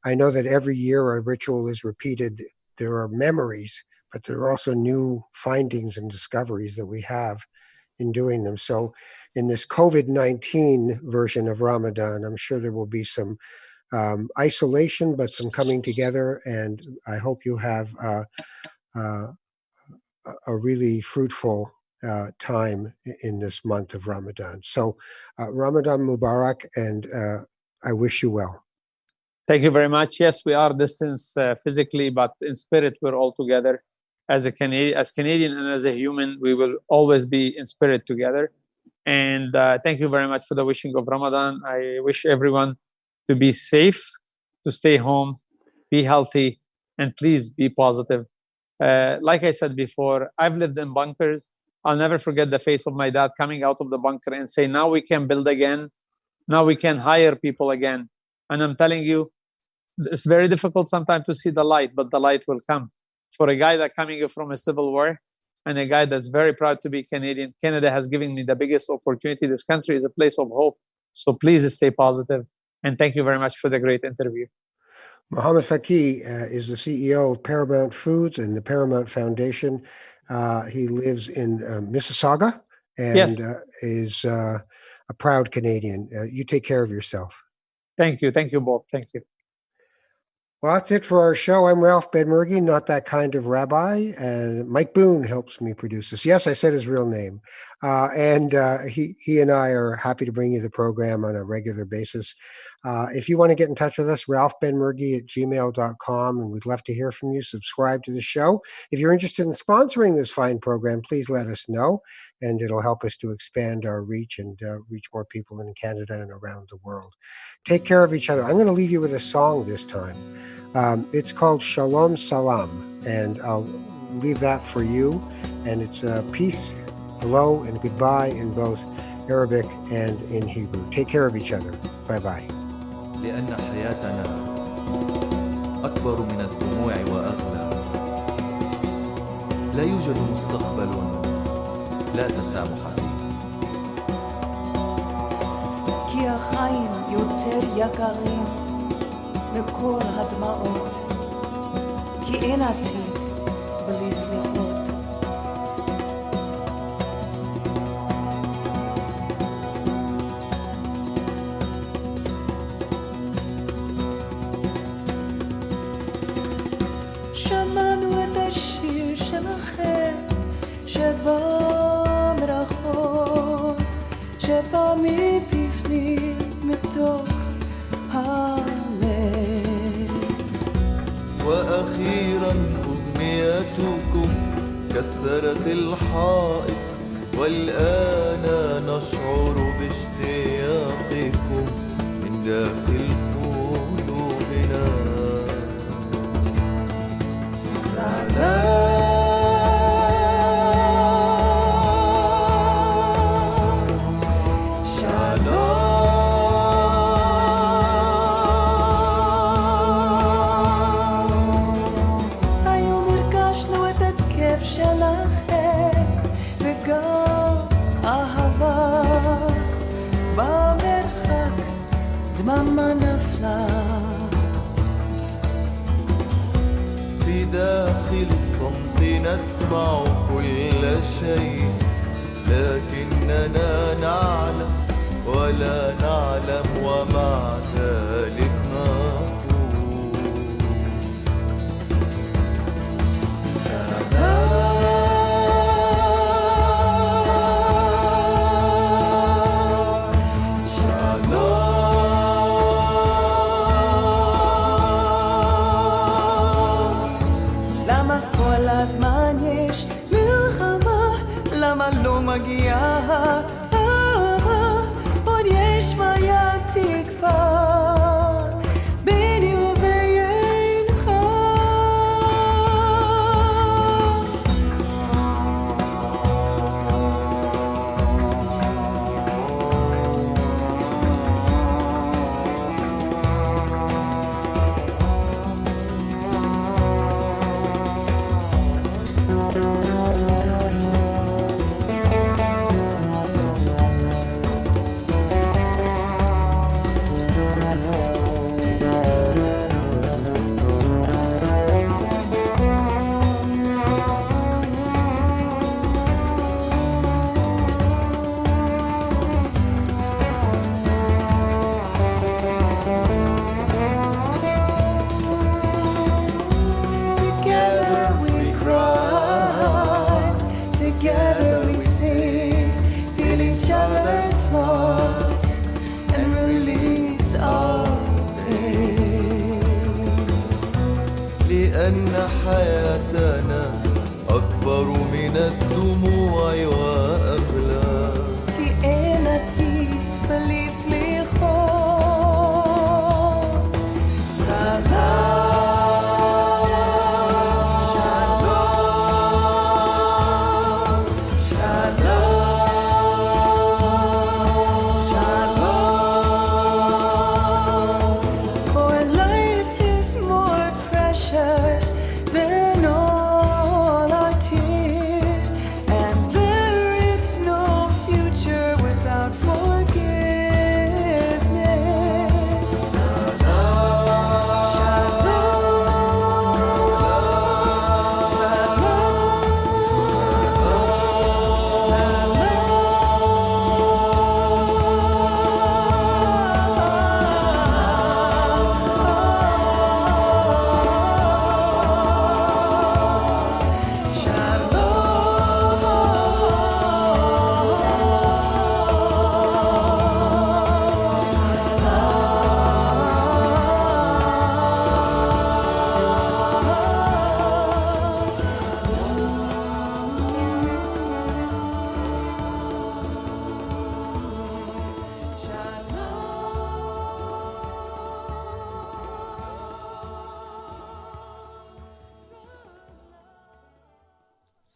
A: I know that every year a ritual is repeated. There are memories, but there are also new findings and discoveries that we have in doing them. So in this COVID-19 version of Ramadan, I'm sure there will be some isolation, but some coming together. And I hope you have a really fruitful time in this month of Ramadan. So Ramadan Mubarak, and I wish you well.
B: Thank you very much. Yes, we are distanced physically, but in spirit, we're all together. As Canadian and as a human, we will always be in spirit together. And thank you very much for the wishing of Ramadan. I wish everyone to be safe, to stay home, be healthy, and please be positive. Like I said before, I've lived in bunkers. I'll never forget the face of my dad coming out of the bunker and say, now we can build again. Now we can hire people again. And I'm telling you, it's very difficult sometimes to see the light, but the light will come. For a guy that coming from a civil war and a guy that's very proud to be Canadian, Canada has given me the biggest opportunity. This country is a place of hope. So please stay positive. And thank you very much for the great interview.
A: Mohamad Fakih is the CEO of Paramount Foods and the Paramount Foundation. He lives in Mississauga and is a proud Canadian. You take care of yourself.
B: Thank you. Thank you both. Thank you.
A: Well, that's it for our show. I'm Ralph Benmergui, not that kind of rabbi, and Mike Boone helps me produce this. Yes, I said his real name. And he and I are happy to bring you the program on a regular basis. If you want to get in touch with us, ralphbenmergui@gmail.com, and we'd love to hear from you. Subscribe to the show. If you're interested in sponsoring this fine program, please let us know, and it'll help us to expand our reach and reach more people in Canada and around the world. Take care of each other. I'm going to leave you with a song this time. It's called Shalom Salam, and I'll leave that for you. And it's peace, hello, and goodbye in both Arabic and in Hebrew. Take care of each other. Bye-bye.
C: لأن حياتنا أكبر من الدموع وأغلى. لا يوجد مستقبل لا تسامح فيه.
D: כי החיים יותר יקרים מקור הדמעות, כי אין עתיד בלי סליחות. שמענו את השיר שלכם שבא מרחוק, שבא מבפנים מתוך הלב.
C: وأخيرا أمنيتكم كسرت الحائط والآن نشعر باشتياقكم من داخل قلوبنا.
D: דממה נפלה.
C: في داخل الصمت نسمع كل شيء لكننا نعلم ولا نعلم ومع ذلك نقول
D: הזמן יש מלחמה, למה לא מגיעה אהבה? עוד יש מעיין תקווה ביני ובינך.
C: لأن حياتنا أكبر من الدموع وأغلى.
D: כי אין עתיד בלי סליחות.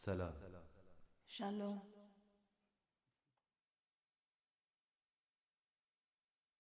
C: سلام.
D: שלום.